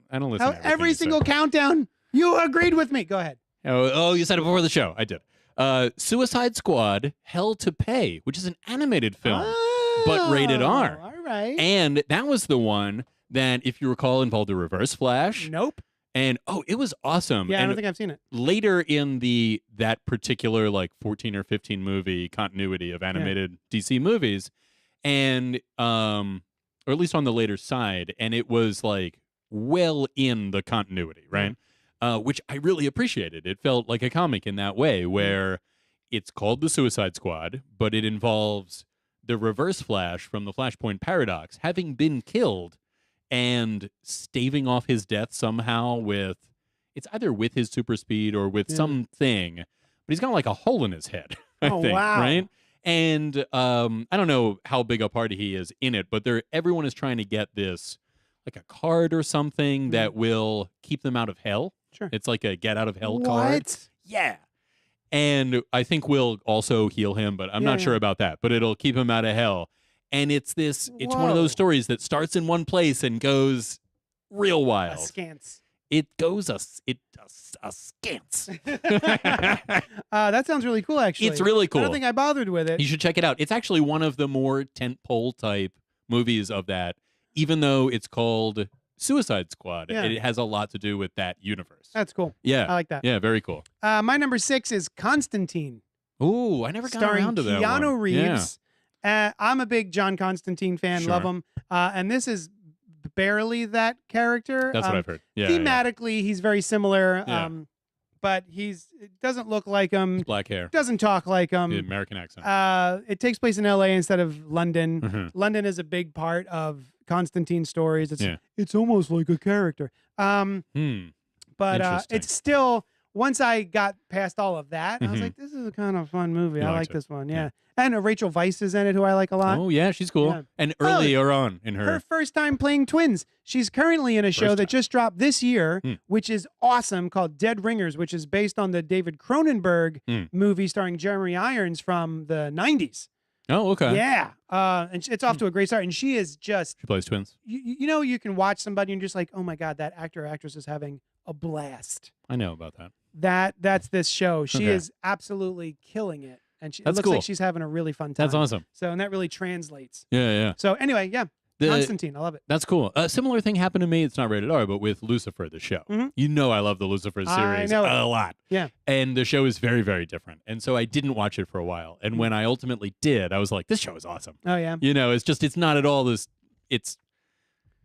I don't listen to everything
Every
you
single
say.
countdown, you agreed with me. Go ahead.
Oh, you said it before the show. I did. Suicide Squad, Hell to Pay, which is an animated film, but rated R.
All right.
And that was the one that, if you recall, involved a Reverse Flash.
Nope.
And it was awesome.
Yeah,
and
I don't think I've seen it.
later in that particular 14 or 15 movie continuity of animated DC movies, and or at least on the later side, and it was well in the continuity, right? Which I really appreciated. It felt like a comic in that way, where it's called the Suicide Squad, but it involves the Reverse Flash from the Flashpoint Paradox having been killed and staving off his death somehow it's either with his super speed or with something, but he's got a hole in his head, I think,
wow.
right? And I don't know how big a part he is in it, but everyone is trying to get this, a card or something that will keep them out of hell.
Sure.
It's like a get out of hell card.
What?
Yeah. And I think we'll also heal him, but I'm not sure about that. But it'll keep him out of hell. And it's one of those stories that starts in one place and goes real wild.
Askance.
It goes askance.
That sounds really cool, actually.
It's really cool.
I don't think I bothered with it.
You should check it out. It's actually one of the more tentpole type movies of that, even though it's called Suicide Squad.
Yeah.
It has a lot to do with that universe.
That's cool.
Yeah.
I like that.
Yeah, very cool.
My number 6 is Constantine.
Ooh, I never got
starring
around to that one.
Keanu
Yeah.
Reeves. I'm a big John Constantine fan.
Sure.
Love him. And this is barely that character.
That's what I've heard. Yeah.
Thematically, he's very similar.
Yeah.
But it doesn't look like him.
Black hair.
Doesn't talk like him.
The American accent.
It takes place in L.A. instead of London.
Mhm.
London is a big part of Constantine's stories.
Yeah.
It's almost like a character. But
Interesting.
it's still, once I got past all of that, I was
Mhm.
like, this is a kind of fun movie.
You
I
liked
like
it.
this one. Yeah.
Yeah.
And Rachel Weisz is in it, who I like a lot.
Oh, yeah, she's cool.
Yeah.
And earlier on in
Her first time playing twins. She's currently in a show
First
that
time.
just dropped this year,
Hmm.
which is awesome, called Dead Ringers, which is based on the David Cronenberg
Hmm.
movie starring Jeremy Irons from the 90s.
Oh, okay.
Yeah. And it's off to a great start. And she is just,
She plays twins.
you can watch somebody and you're just like, oh my God, that actor or actress is having a blast.
I know about that.
That's this show. She
Okay.
is absolutely killing it. And it
That's
looks
cool.
like she's having a really fun time.
That's awesome.
So, and that really translates.
Yeah, yeah.
So anyway, yeah. Constantine, I love it.
That's cool. A similar thing happened to me. It's not rated R, but with Lucifer, the show.
Mhm.
You know I love the Lucifer
I
series
know it.
a lot.
Yeah.
And the show is very, very different. And so I didn't watch it for a while. And when I ultimately did, I was like, this show is awesome.
Oh, yeah.
It's not at all this, it's,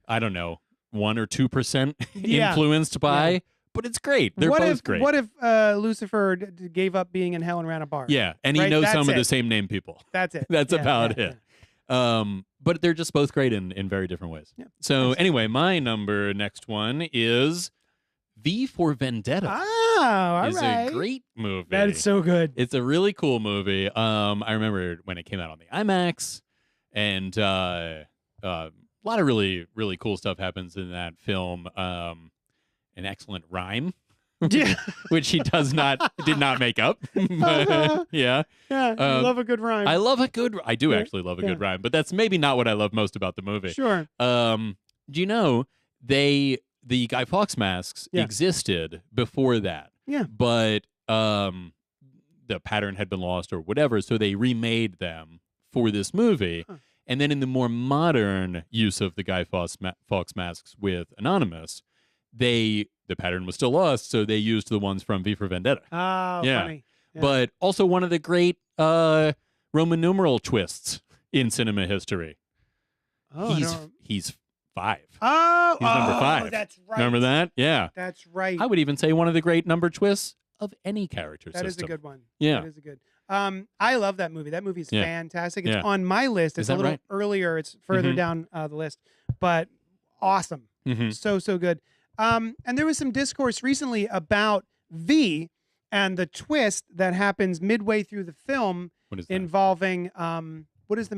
I don't know, 1 or 2%
Yeah.
influenced by, but it's great. They're both great.
What if Lucifer gave up being in hell and ran a bar?
Yeah. And he
Right,
knows
that's
some of
it.
the same name people.
That's it.
That's
Yeah,
about
yeah,
it. But they're just both great in very different ways.
Yeah.
So anyway, my next one is V for Vendetta.
Oh, all
is
right.
a great movie.
That is so good.
It's a really cool movie. I remember when it came out on the IMAX, and a lot of really, really cool stuff happens in that film. An excellent rhyme,
Yeah.
which he did not make up. But, yeah.
Yeah. I love a good rhyme.
I do
Yeah,
actually love a
yeah.
good rhyme, but that's maybe not what I love most about the movie.
Sure.
Do you know the Guy Fawkes masks
Yeah.
existed before that?
Yeah.
But the pattern had been lost or whatever, so they remade them for this movie.
Huh.
And then in the more modern use of the Guy Fawkes masks with Anonymous, the pattern was still lost, so they used the ones from V for Vendetta.
Oh,
Yeah.
funny. Yeah.
But also one of the great Roman numeral twists in cinema history.
Oh, I don't-
He's 5.
Oh,
He's number 5.
That's right.
Remember that? Yeah.
That's right.
I would even say one of the great number twists of any character
That is
system.
a good one.
Yeah.
That is a good. I love that movie. That movie is
Yeah.
fantastic. It's
Yeah.
on my list. It's
Is
a
that
little
right?
earlier. It's further
Mhm.
down the list, but awesome.
Mhm.
So good. And there was some discourse recently about V and the twist that happens midway through the film
What is that?
involving what is her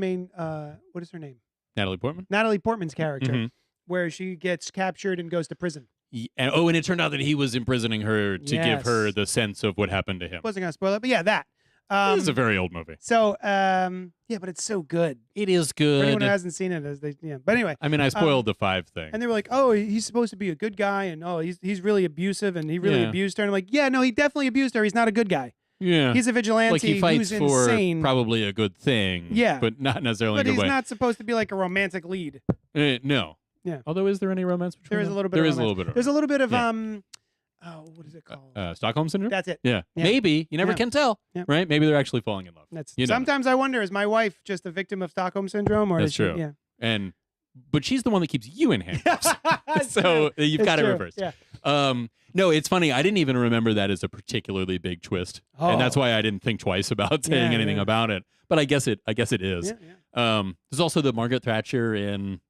name?
Natalie Portman?
Natalie Portman's character,
Mhm.
where she gets captured and goes to prison.
And it turned out that he was imprisoning her to give her
Yes.
the sense of what happened to him.
Wasn't gonna spoil it, but yeah, that.
This is a very old movie.
So, yeah, but it's so good.
It is
For
good.
anyone who hasn't seen it, but anyway.
I mean, I spoiled the 5 thing.
And they were like, "Oh, he's supposed to be a good guy, and he's really abusive, and he really abused her." And I'm like, "Yeah, no, he definitely abused her. He's not a good guy.
Yeah,
he's a vigilante
like he fights
who's
for
insane.
probably a good thing.
Yeah,
but not necessarily
but
a good
he's
way.
not supposed to be like a romantic lead.
No.
Yeah.
Although, is there any romance between
There is
them?
a little bit.
There
of
is a
romance.
little bit.
There's a little bit of what is it called?
Stockholm syndrome.
That's it.
Yeah.
Yeah.
Maybe you never
Yeah.
can tell.
Yeah.
Right? Maybe they're actually falling in love.
Sometimes I wonder: is my wife just a victim of Stockholm syndrome, or
That's
is she?
true.
Yeah.
But she's the one that keeps you in handcuffs. So you've
It's
got it
true.
reversed.
Yeah.
No, it's funny. I didn't even remember that as a particularly big twist, and that's why I didn't think twice about saying anything about it. But I guess it is.
Yeah.
There's also the Margaret Thatcher in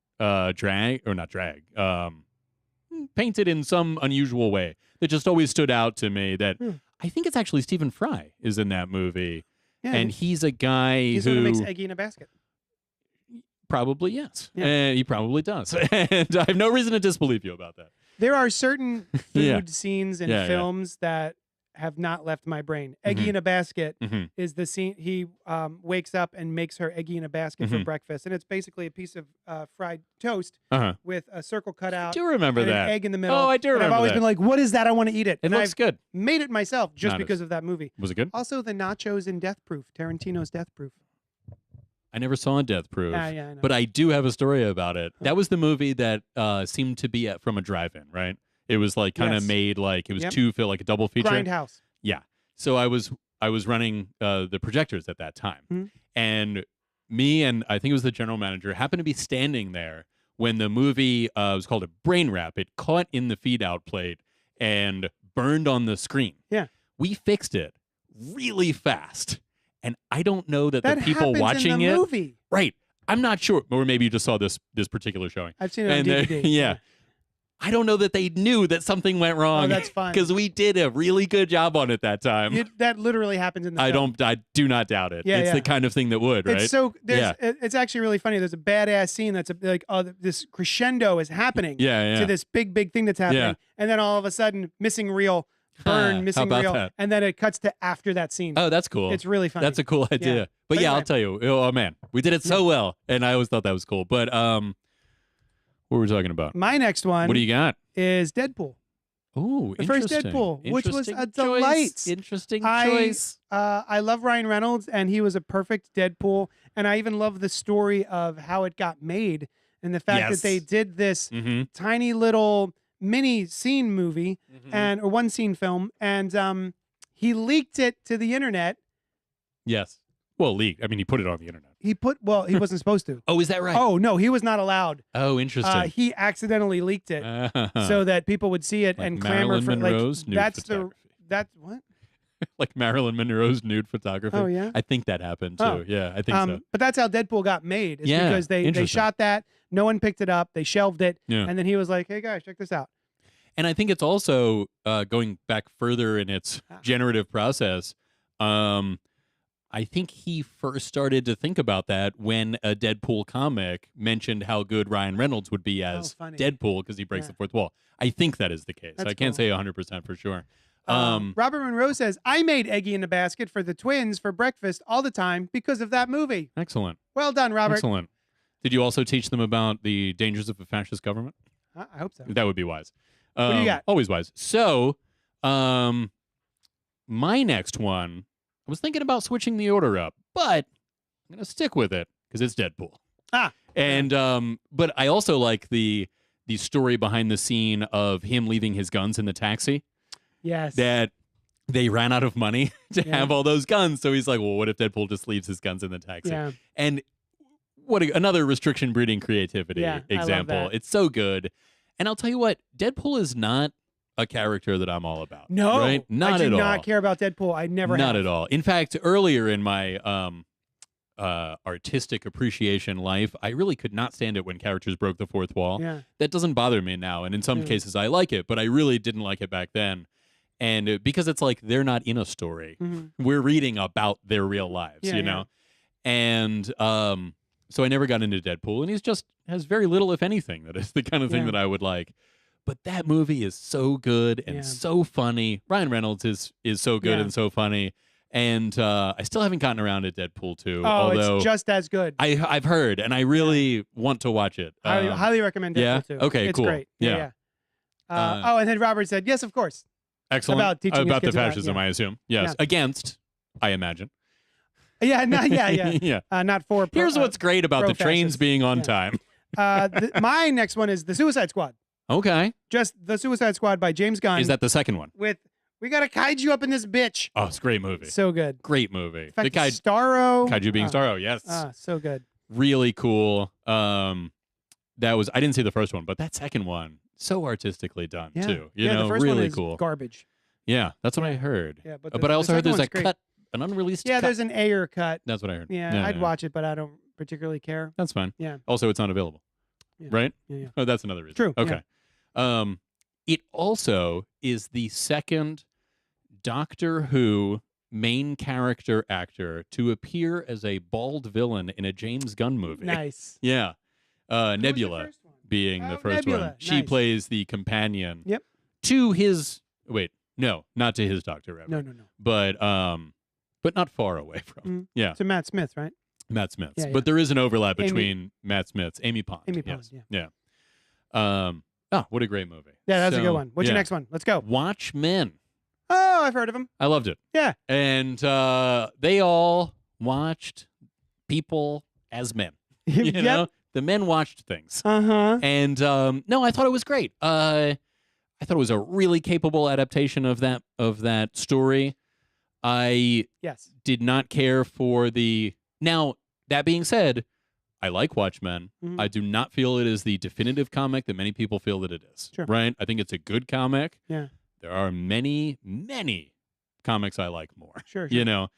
painted in some unusual way that just always stood out to me. That I think it's actually Stephen Fry is in that movie, and he's a guy
he's
who
the one who makes Eggy in a Basket.
Probably yes,
Yeah.
he probably does, and I have no reason to disbelieve you about that.
There are certain
Yeah.
food scenes in
Yeah, yeah.
films that have not left my brain. Eggy in a Basket
Mhm.
is the scene he wakes up and makes her eggy in a basket for
Mhm.
breakfast, and it's basically a piece of fried toast
Uh-huh.
with a circle cut out.
Do remember
and
that?
an egg in the middle.
Oh, I do
And
remember
I've always
that.
been like, "What is that? I want to eat it."
It
And
looks
I've
good.
made it myself just
Not
because of that movie.
Was it good?
Also, the nachos in Death Proof, Tarantino's Death Proof.
I never saw Death Proof,
Yeah, I know.
but I do have a story about it. That was the movie that seemed to be from a drive-in, right? It was like kind of
Yes.
made like it was
Yep.
like a double feature.
Grindhouse.
Yeah. So I was running the projectors at that time,
Mhm.
and me and I think it was the general manager happened to be standing there when the movie was called a Brain Wrap. It caught in the feed out plate and burned on the screen.
Yeah.
We fixed it really fast. And I don't know that the people
happens
watching
in the
it,
movie.
right? I'm not sure, or maybe you just saw this particular showing.
I've seen it on
And
DVD.
yeah, I don't know that they knew that something went wrong.
Oh, that's fine.
Because we did a really good job on it that time.
That literally happens in the film.
I do not doubt it.
Yeah,
it's
yeah.
the kind of thing that would, right?
It's so it's actually really funny. There's a badass scene that's this crescendo is happening
Yeah.
to this big thing that's happening,
Yeah.
and then all of a sudden missing reel, burn,
How
missing
about
reel,
that?
and then it cuts to after that scene.
Oh, that's cool.
It's really funny.
That's a cool idea.
Yeah.
But
But
yeah, I'll
anyway.
tell you. Oh man, we did it so well, and I always thought that was cool. But what were we talking about?
My next one
What do you got?
is Deadpool.
Oh,
The first
interesting.
Deadpool, which was
Interesting
a
choice.
delight.
Interesting choice.
I love Ryan Reynolds, and he was a perfect Deadpool. And I even love the story of how it got made and the fact
Yes.
that they did this
Mm-hmm.
tiny little mini scene movie or one scene film, and he leaked it to the internet.
Yes. Well, leaked. I mean, he put it on the internet.
He wasn't supposed to.
Oh, is that right?
Oh no, he was not allowed.
Oh, interesting.
He accidentally leaked it so that people would see it
Like
and clamor
Marilyn
for
Monroe's nude
that's
photography.
that's what.
Like Marilyn Monroe's nude photography.
Oh, yeah?
I think that happened too.
Oh.
Yeah, I think so.
But that's how Deadpool got made. Is
Yeah,
because they
interesting.
shot that, no one picked it up, they shelved it,
Yeah.
and then he was like, "Hey guys, check this out."
And I think it's also going back further in its generative process. I think he first started to think about that when a Deadpool comic mentioned how good Ryan Reynolds would be as
funny.
Deadpool because he breaks
Yeah.
the fourth wall. I think that is the case.
That's
I can't
cool.
say 100% for sure.
Robert Monroe says, "I made Eggy in a Basket for the twins for breakfast all the time because of that movie."
Excellent.
Well done, Robert.
Excellent. Did you also teach them about the dangers of a fascist government?
I hope so.
That would be wise.
do you got?
Always wise. So, my next one, I was thinking about switching the order up, but I'm gonna stick with it because it's Deadpool. And but I also like the story behind the scene of him leaving his guns in the taxi.
Yes.
That they ran out of money to
Yeah.
have all those guns, so he's like, "Well, what if Deadpool just leaves his guns in the taxi?"
Yeah.
And another restriction breeding creativity
Yeah, I love
example.
that.
It's so good. And I'll tell you what, Deadpool is not a character that I'm all about.
No,
right? Not
I
at
do
all.
not care about Deadpool. I never
Not
have.
at all. In fact, earlier in my artistic appreciation life, I really could not stand it when characters broke the fourth wall.
Yeah.
That doesn't bother me now, and in some
Yeah.
cases I like it, but I really didn't like it back then. And because it's like they're not in a story,
Mhm.
we're reading about their real lives,
Yeah,
you know. And so I never got into Deadpool, and he's just has very little, if anything, that is the kind of thing
Yeah.
that I would like. But that movie is so good and
Yeah.
so funny. Ryan Reynolds is so good
Yeah.
and so funny. And I still haven't gotten around to Deadpool 2.
Oh,
although
it's just as good.
I've heard, and I really want to watch it.
Highly recommend Deadpool
yeah?
2.
Okay,
it's
cool.
great.
Yeah.
And then Robert said, yes, of course.
Excellent.
About teaching his
the
kids about-
fascism,
yeah.
I assume. Yes.
Yeah.
Against, I imagine.
Yeah, yeah.
Yeah.
Not for.
Here's what's great about the trains
pro-fascist.
being on
Yeah.
time.
My next one is The Suicide Squad.
Okay.
Just The Suicide Squad by James Gunn.
Is that the second one?
With, we got a kaiju up in this bitch.
Oh, it's a great movie.
So good.
Great movie.
In fact,
The
Starro.
kaiju being Starro, yes.
So good.
Really cool. That was, I didn't see the first one, but that second one, so artistically done
Yeah.
too.
The first
really
one is
cool.
garbage.
Yeah, that's what I heard.
Yeah, but
But I also heard
the
there's a
second one's
cut, an unreleased
Yeah,
cut.
there's an Ayer cut.
That's what I heard.
Yeah, I'd watch it, but I don't particularly care.
That's fine.
Yeah.
Also, it's not available.
Yeah.
Right?
Yeah.
Oh, that's another reason.
True,
Okay. It also is the second Doctor Who main character actor to appear as a bald villain in a James Gunn movie.
Nice.
Yeah.
Who was the
Nebula
first one?
being the
Oh,
first
Nebula.
one. She
Nice.
plays the companion
Yep.
to his no, not to his Doctor Ever.
No.
But not far away from.
Mm.
Yeah.
To Matt Smith, right?
Matt Smith's.
Yeah, yeah.
But there is an overlap
Amy-
between Matt Smith's Amy Pond.
Amy Pond,
yes.
yeah.
Yeah. What a great movie.
Yeah, that's a
So,
good one. What's your
yeah.
next one? Let's go.
Watchmen.
Oh, I've heard of him.
I loved it.
Yeah.
And they all watched people as men. You
Yep.
know? The men watched things.
Uh-huh.
And no, I thought it was great. I thought it was a really capable adaptation of that story. I
Yes.
did not care for the. Now, that being said, I like Watchmen.
Mhm.
I do not feel it is the definitive comic that many people feel that it is.
Sure.
Right? I think it's a good comic.
Yeah.
There are many, many comics I like more.
Sure.
You know,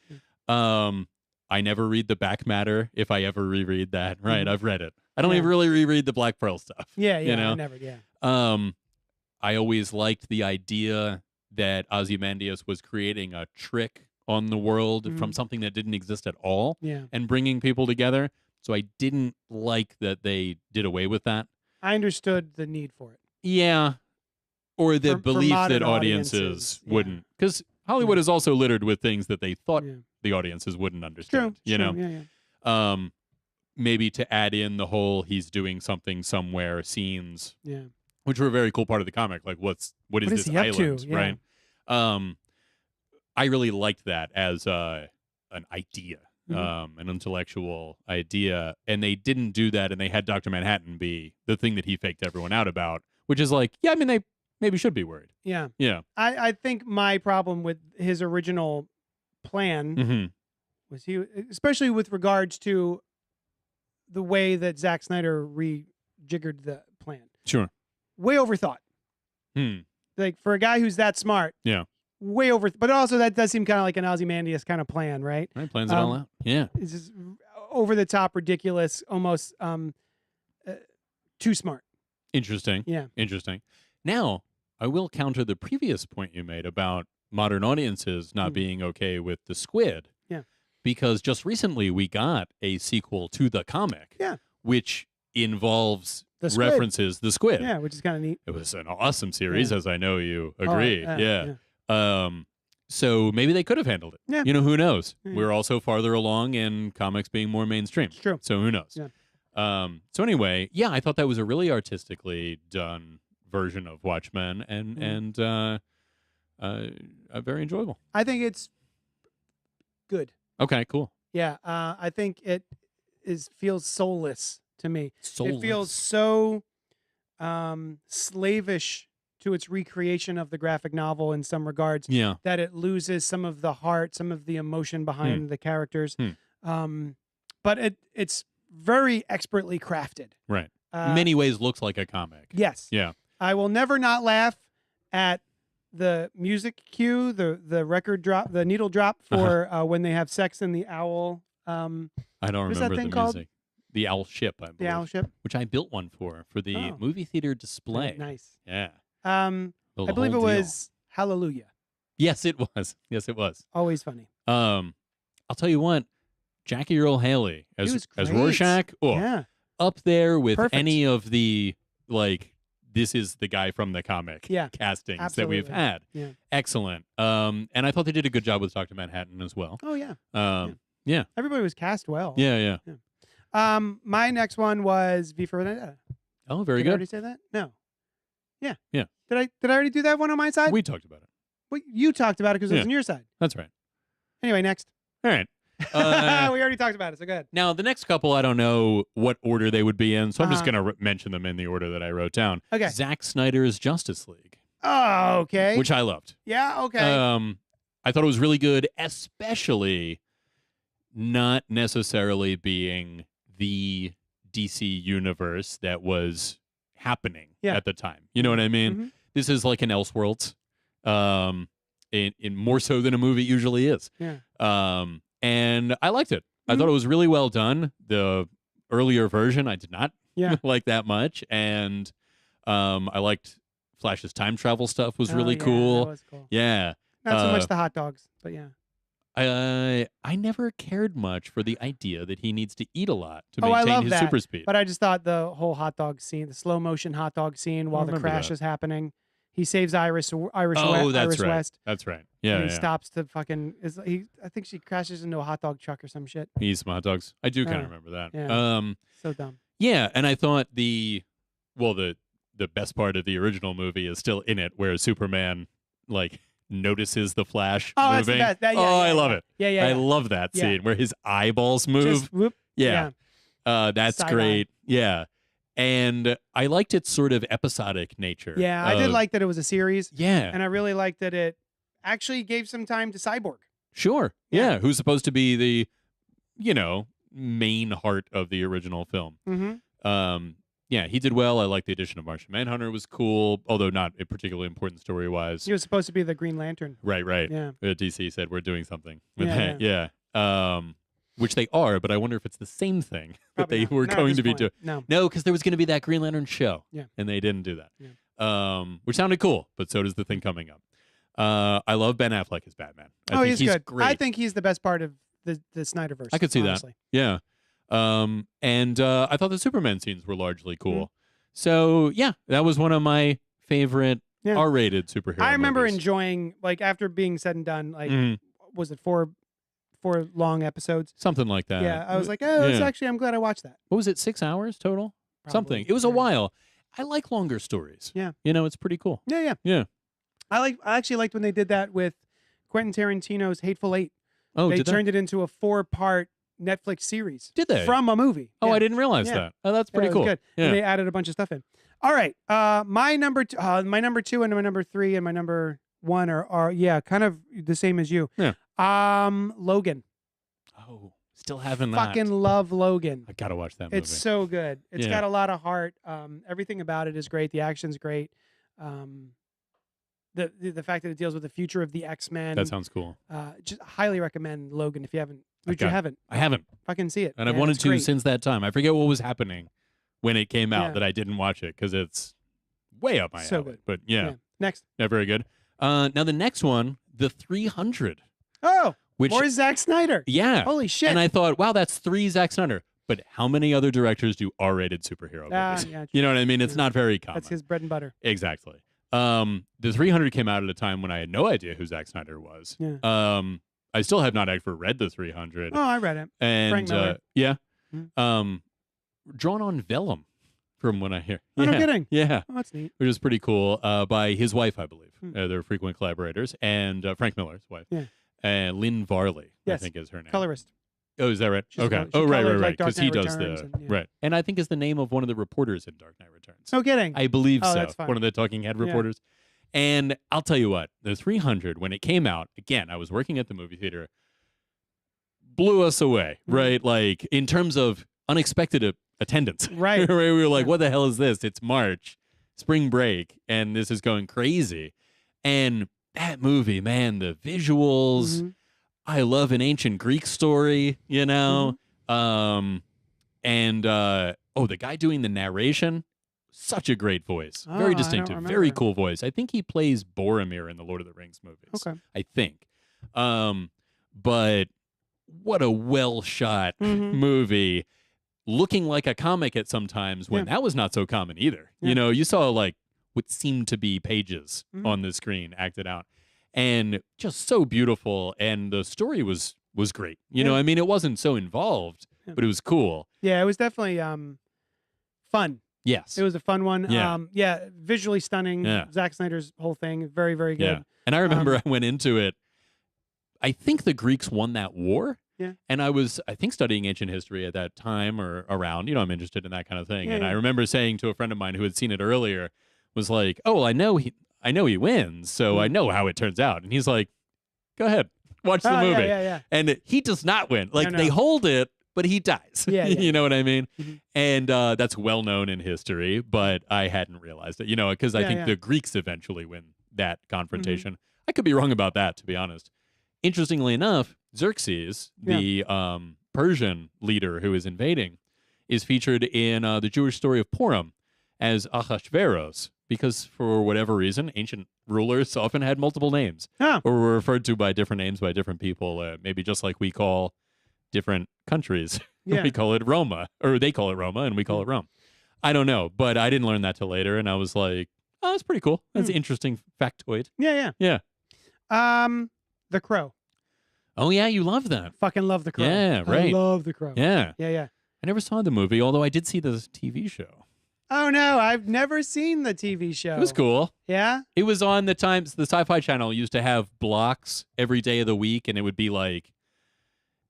I never read the back matter if I ever reread that. Right?
Mhm.
I've read it. I don't
Yeah.
even really reread the Black Pearl stuff.
Yeah,
you know?
I never, yeah.
I always liked the idea that Ozymandias was creating a trick on the world from something that didn't exist at all
Yeah.
and bringing people together. So I didn't like that they did away with that.
I understood the need for it.
Yeah. Or the
For
belief
modern
that audiences
audiences, yeah.
wouldn't. Because Hollywood is also littered with things that they thought
Yeah.
the audiences wouldn't
True.
understand. You know?
Yeah.
Maybe to add in the whole he's doing something somewhere scenes,
Yeah.
which were a very cool part of the comic. Like, what is this
he up to?
island,
Yeah.
right? I really liked that as an idea,
Mhm.
an intellectual idea, and they didn't do that, and they had Dr. Manhattan be the thing that he faked everyone out about, which is like, yeah, I mean, they maybe should be worried.
Yeah.
Yeah.
I think my problem with his original plan
Mm-hmm.
was especially with regards to the way that Zack Snyder rejiggered the plan.
Sure.
Way overthought.
Hmm.
Like for a guy who's that smart.
Yeah.
Way over, but also that does seem kind of like an Ozymandias kind of plan, right?
Right. Plans it all out. Yeah.
It's just over the top, ridiculous, almost too smart.
Interesting.
Yeah.
Interesting. Now, I will counter the previous point you made about modern audiences not being okay with the squid.
Yeah.
Because just recently we got a sequel to the comic.
Yeah.
Which involves
The squid.
references the squid.
Yeah, which is kind of neat.
It was an awesome series, as I know you
Oh,
agree. So maybe they could have handled it.
Yeah.
You know, who knows?
Yeah.
We're also farther along in comics being more mainstream.
It's true.
So who knows?
Yeah.
So anyway, yeah, I thought that was a really artistically done version of Watchmen and very enjoyable.
I think it's good.
Okay, cool.
Yeah, I think it feels soulless to me.
Soulless.
It feels so slavish to its recreation of the graphic novel in some regards
Yeah.
that it loses some of the heart, some of the emotion behind the characters. But it's very expertly crafted.
Right. Many ways looks like a comic.
Yes.
Yeah.
I will never not laugh at the music cue, the record drop, the needle drop for when they have sex in the owl.
I don't
What is that
remember
thing
the
called?
music. The Owl Ship, I believe.
The owl ship.
Which I built one for the
Oh.
movie theater display.
Nice.
Yeah.
I believe it was Hallelujah.
Yes, it was. Yes, it was.
Always funny.
I'll tell you what, Jackie Earle Haley
He
as
was
as
great.
Rorschach,
Yeah.
up there with
Perfect.
any of the this is the guy from the comic castings
absolutely.
that we've had.
Yeah.
Excellent. And I thought they did a good job with Dr. Manhattan as well.
Oh yeah.
Yeah.
Everybody was cast well.
Yeah.
My next one was V for Vendetta.
Oh, very
Did
good.
I already say that? No. Yeah.
Yeah.
Did I already do that one on my side?
We talked about it.
Well, you talked about it because it was on your side.
That's right.
Anyway, next.
All right.
We already talked about it, so go ahead.
Now, the next couple, I don't know what order they would be in, so I'm just going to mention them in the order that I wrote down.
Okay.
Zack Snyder's Justice League.
Oh, okay.
Which I loved.
Yeah, okay.
I thought it was really good, especially not necessarily being the DC universe that was happening at the time. You know what I mean?
Mm-hmm.
This is like an Elseworlds, in more so than a movie usually is.
Yeah.
And I liked it. I thought it was really well done. The earlier version I did not like that much, and I liked Flash's time travel stuff was really cool.
That was cool.
Yeah.
Not so much the hot dogs, but yeah.
I never cared much for the idea that he needs to eat a lot to maintain his super speed.
But I just thought the whole hot dog scene, the slow motion hot dog scene while the crash is happening, he saves Iris West.
That's right. Yeah.
And he stops to fucking. I think she crashes into a hot dog truck or some shit.
He eats some hot dogs. I do kind of remember that.
Yeah. So dumb.
Yeah, and I thought the best part of the original movie is still in it, where Superman notices the Flash moving.
That's the best.
I love it.
Yeah.
I love that scene where his eyeballs move.
Just whoop.
Yeah. That's
Side
great. Yeah. And I liked its sort of episodic nature.
Yeah, I did like that it was a series.
Yeah.
And I really liked that it actually gave some time to Cyborg.
Sure. Yeah. Who's supposed to be the, main heart of the original film.
Mm-hmm.
Yeah, he did well. I liked the addition of Martian Manhunter. Was cool, although not a particularly important story-wise.
He was supposed to be the Green Lantern.
Right.
Yeah.
DC said we're doing something with that. Yeah. Which they are, but I wonder if it's the same thing that they were going to be doing.
No,
because there was going to be that Green Lantern show.
Yeah.
And they didn't do that.
Yeah.
Which sounded cool, but so does the thing coming up. I love Ben Affleck as Batman. I think
he's good.
Great.
I think he's the best part of the Snyderverse.
I could see
honestly.
that. Yeah. And I thought the Superman scenes were largely cool. So yeah, that was one of my favorite R-rated superhero
I remember
movies.
enjoying, after being said and done, was it four long episodes?
Something like that.
Yeah, I was like, I'm glad I watched that.
What was it, 6 hours total?
Probably.
Something. It was a while. I like longer stories.
Yeah.
It's pretty cool.
Yeah. I actually liked when they did that with Quentin Tarantino's Hateful Eight.
Oh,
they turned it into a 4-part Netflix series.
Did they?
From a movie.
Oh, I didn't realize that. Oh, that's pretty cool.
Good.
Yeah.
And they added a bunch of stuff in. All right. My number 2 and my number 3 and my number 1 are kind of the same as you.
Yeah.
Logan.
Oh, still haven't that.
Fucking love Logan.
I gotta watch that movie.
It's so good. It's got a lot of heart. Everything about it is great. The action's great. The fact that it deals with the future of the X-Men.
That sounds cool.
Just highly recommend Logan if you haven't.
I haven't.
Fucking see it.
And I've wanted to since that time. I forget what was happening when it came out that I didn't watch it because it's way up my alley.
Good.
But yeah.
Next.
Yeah, very good. Now the next one, the 300.
Oh,
which
more Zack Snyder.
Yeah.
Holy shit.
And I thought, wow, that's 3 Zack Snyder. But how many other directors do R-rated superhero movies?
Yeah,
you know what I mean? It's not very common.
That's his bread and butter.
Exactly. The 300 came out at a time when I had no idea who Zack Snyder was.
Yeah.
I still have not actually read the 300.
Oh, I read it.
And
Frank Miller.
drawn on vellum, from what I hear.
Oh, no kidding.
Yeah.
Oh, that's neat.
Which is pretty cool. By his wife, I believe. They're frequent collaborators, and Frank Miller's wife.
Yeah.
And Lynn Varley,
yes.
I think is her name.
Colorist.
Oh, is that right?
She's
okay. Right. Because he does the right, and I think is the name of one of the reporters in Dark Knight Returns.
No kidding.
I believe so.
That's fine.
One of the talking head reporters. And I'll tell you what, the 300 when it came out, again, I was working at the movie theater, blew us away, right? Like in terms of unexpected attendance,
right?
We were like, "What the hell is this? It's March, spring break, and this is going crazy." And that movie, man, the visuals.
Mm-hmm.
I love an ancient Greek story, and the guy doing the narration, such a great voice, very distinctive, very cool voice. I think he plays Boromir in the Lord of the Rings movies.
Okay,
I think. But what a well shot movie, looking like a comic at sometimes when that was not so common either. Yeah. You saw like what seemed to be pages on the screen acted out, and just so beautiful. And the story was great. You know, I mean, it wasn't so involved, but it was cool.
Yeah, it was definitely fun.
Yes,
it was a fun one.
Yeah.
Visually stunning.
Yeah.
Zack Snyder's whole thing, very, very good.
Yeah. And I remember I went into it. I think the Greeks won that war.
Yeah.
And I was, I think, studying ancient history at that time or around. You know, I'm interested in that kind of thing.
Yeah,
and
yeah.
I remember saying to a friend of mine who had seen it earlier, was like, "Oh, well, I know he wins, so I know how it turns out." And he's like, "Go ahead, watch the movie."
Yeah.
And he does not win. Like
No.
they hold it, but he dies.
Yeah.
You know what I mean?
Mm-hmm.
And that's well known in history, but I hadn't realized it. You know, because I think the Greeks eventually win that confrontation.
Mm-hmm.
I could be wrong about that, to be honest. Interestingly enough, Xerxes, the Persian leader who is invading, is featured in the Jewish story of Purim as Ahasuerus, because for whatever reason, ancient rulers often had multiple names or were referred to by different names by different people, maybe just like we call different countries.
Yeah.
We call it Roma, or they call it Roma, and we call it Rome. I don't know, but I didn't learn that till later, and I was like, oh, that's pretty cool. That's an interesting factoid.
Yeah. The Crow.
Oh, yeah, you love that.
Fucking love The Crow.
Yeah, right.
I love The Crow.
Yeah.
Yeah.
I never saw the movie, although I did see the TV show.
Oh, no, I've never seen the TV show.
It was cool.
Yeah?
It was on the Times. The Sci-Fi Channel used to have blocks every day of the week, and it would be like,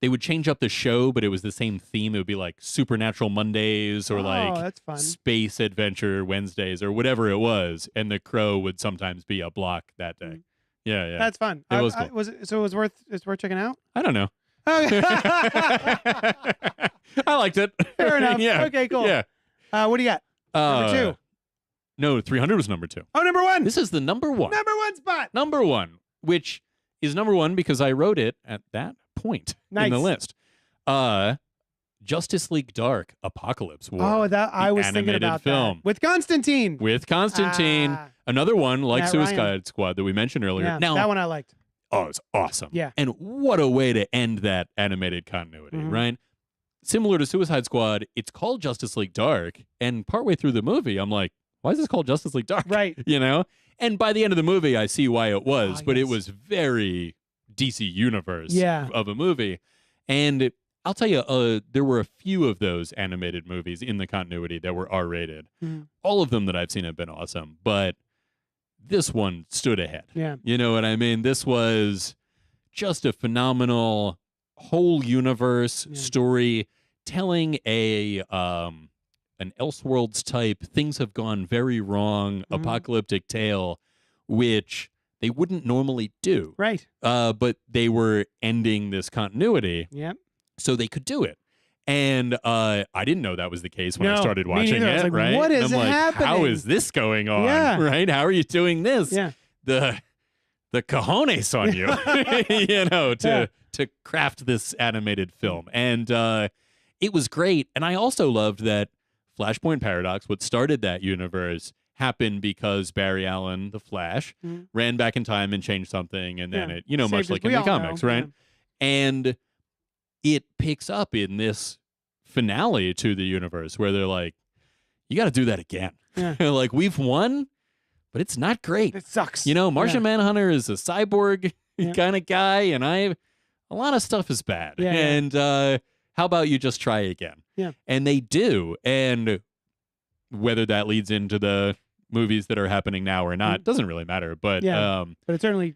they would change up the show, but it was the same theme. It would be like Supernatural Mondays or
that's fun.
Space Adventure Wednesdays or whatever it was, and The Crow would sometimes be a block that day. Yeah.
That's fun.
It was cool.
So it was worth checking out?
I don't know.
Okay.
I liked it.
Fair enough.
Yeah.
Okay, cool.
Yeah.
What do you got? Number 2.
No, 300 was number 2.
Oh, number 1.
This is the number 1.
Number 1 spot.
Number 1, which is number 1 because I wrote it at that point in the list. Justice League Dark Apocalypse War.
Oh, that I was thinking about
film.
that. With Constantine.
Another one like
Matt
Suicide
Ryan.
Squad that we mentioned earlier.
Yeah,
Now,
that one I liked.
oh, it's awesome.
Yeah.
And what a way to end that animated continuity, right? Similar to Suicide Squad, it's called Justice League Dark, and partway through the movie, I'm like, why is this called Justice League Dark?
Right.
You know? And by the end of the movie, I see why it was, but it
yes.
was very DC Universe
Yeah.
of a movie. And I'll tell you, there were a few of those animated movies in the continuity that were R-rated. All of them that I've seen have been awesome, but this one stood ahead.
Yeah.
You know what I mean? This was just a phenomenal whole universe story telling an Elseworlds type things have gone very wrong apocalyptic tale, which they wouldn't normally do.
Right.
But they were ending this continuity.
Yep.
So they could do it. And I didn't know that was the case when I
No,
started
me
neither.
neither. I was
it,
like,
right?
what is
I'm like,
happening?
how is this going on?
Yeah.
Right? How are you doing this?
Yeah.
The cojones on you, you know, to craft this animated film. And it was great. And I also loved that Flashpoint Paradox, what started that universe, happened because Barry Allen, the Flash, ran back in time and changed something. And then it, you know,
Saved
much
us.
like in
We
the
all
comics,
know.
right?
Yeah.
And it picks up in this finale to the universe where they're like, you got to do that again.
Yeah.
Like, we've won, but it's not great.
It sucks.
You know, Martian
Yeah.
Manhunter is a cyborg
Yeah.
kind of guy, and a lot of stuff is bad.
Yeah, yeah.
And how about you just try again?
Yeah.
And they do. And whether that leads into the movies that are happening now or not doesn't really matter. But
Yeah. But it certainly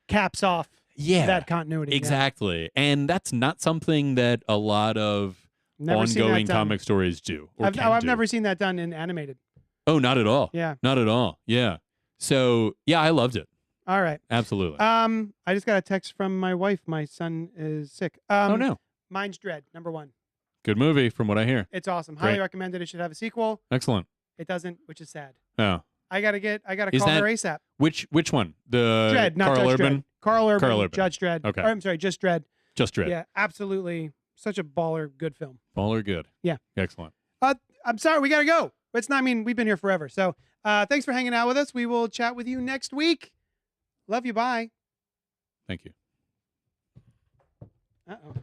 caps off that continuity.
exactly. And that's not something that a lot of
Never seen that
ongoing
done.
comic stories do. Or
I've
do.
never seen that done in animated.
Oh, not at all.
Yeah.
Not at all. Yeah. So yeah, I loved it.
All right.
Absolutely.
I just got a text from my wife. My son is sick.
Oh no.
Mine's Dread, number 1.
Good movie from what I hear.
It's awesome.
Great.
Highly recommended. It should have a sequel.
Excellent.
It doesn't, which is sad.
Oh.
I gotta
Is
call
that-
her ASAP.
Which one? The
Dredd, not
Carl
Judge
Urban?
Dredd. Carl Urban,
Carl Urban.
Judge Dredd.
Okay.
Or, I'm sorry, just Dredd.
Just Dredd.
Yeah, absolutely. Such a baller, good film.
All are good.
Yeah.
Excellent.
I'm sorry, we gotta go. But it's not. I mean, we've been here forever. So, thanks for hanging out with us. We will chat with you next week. Love you. Bye.
Thank you.
Uh-oh.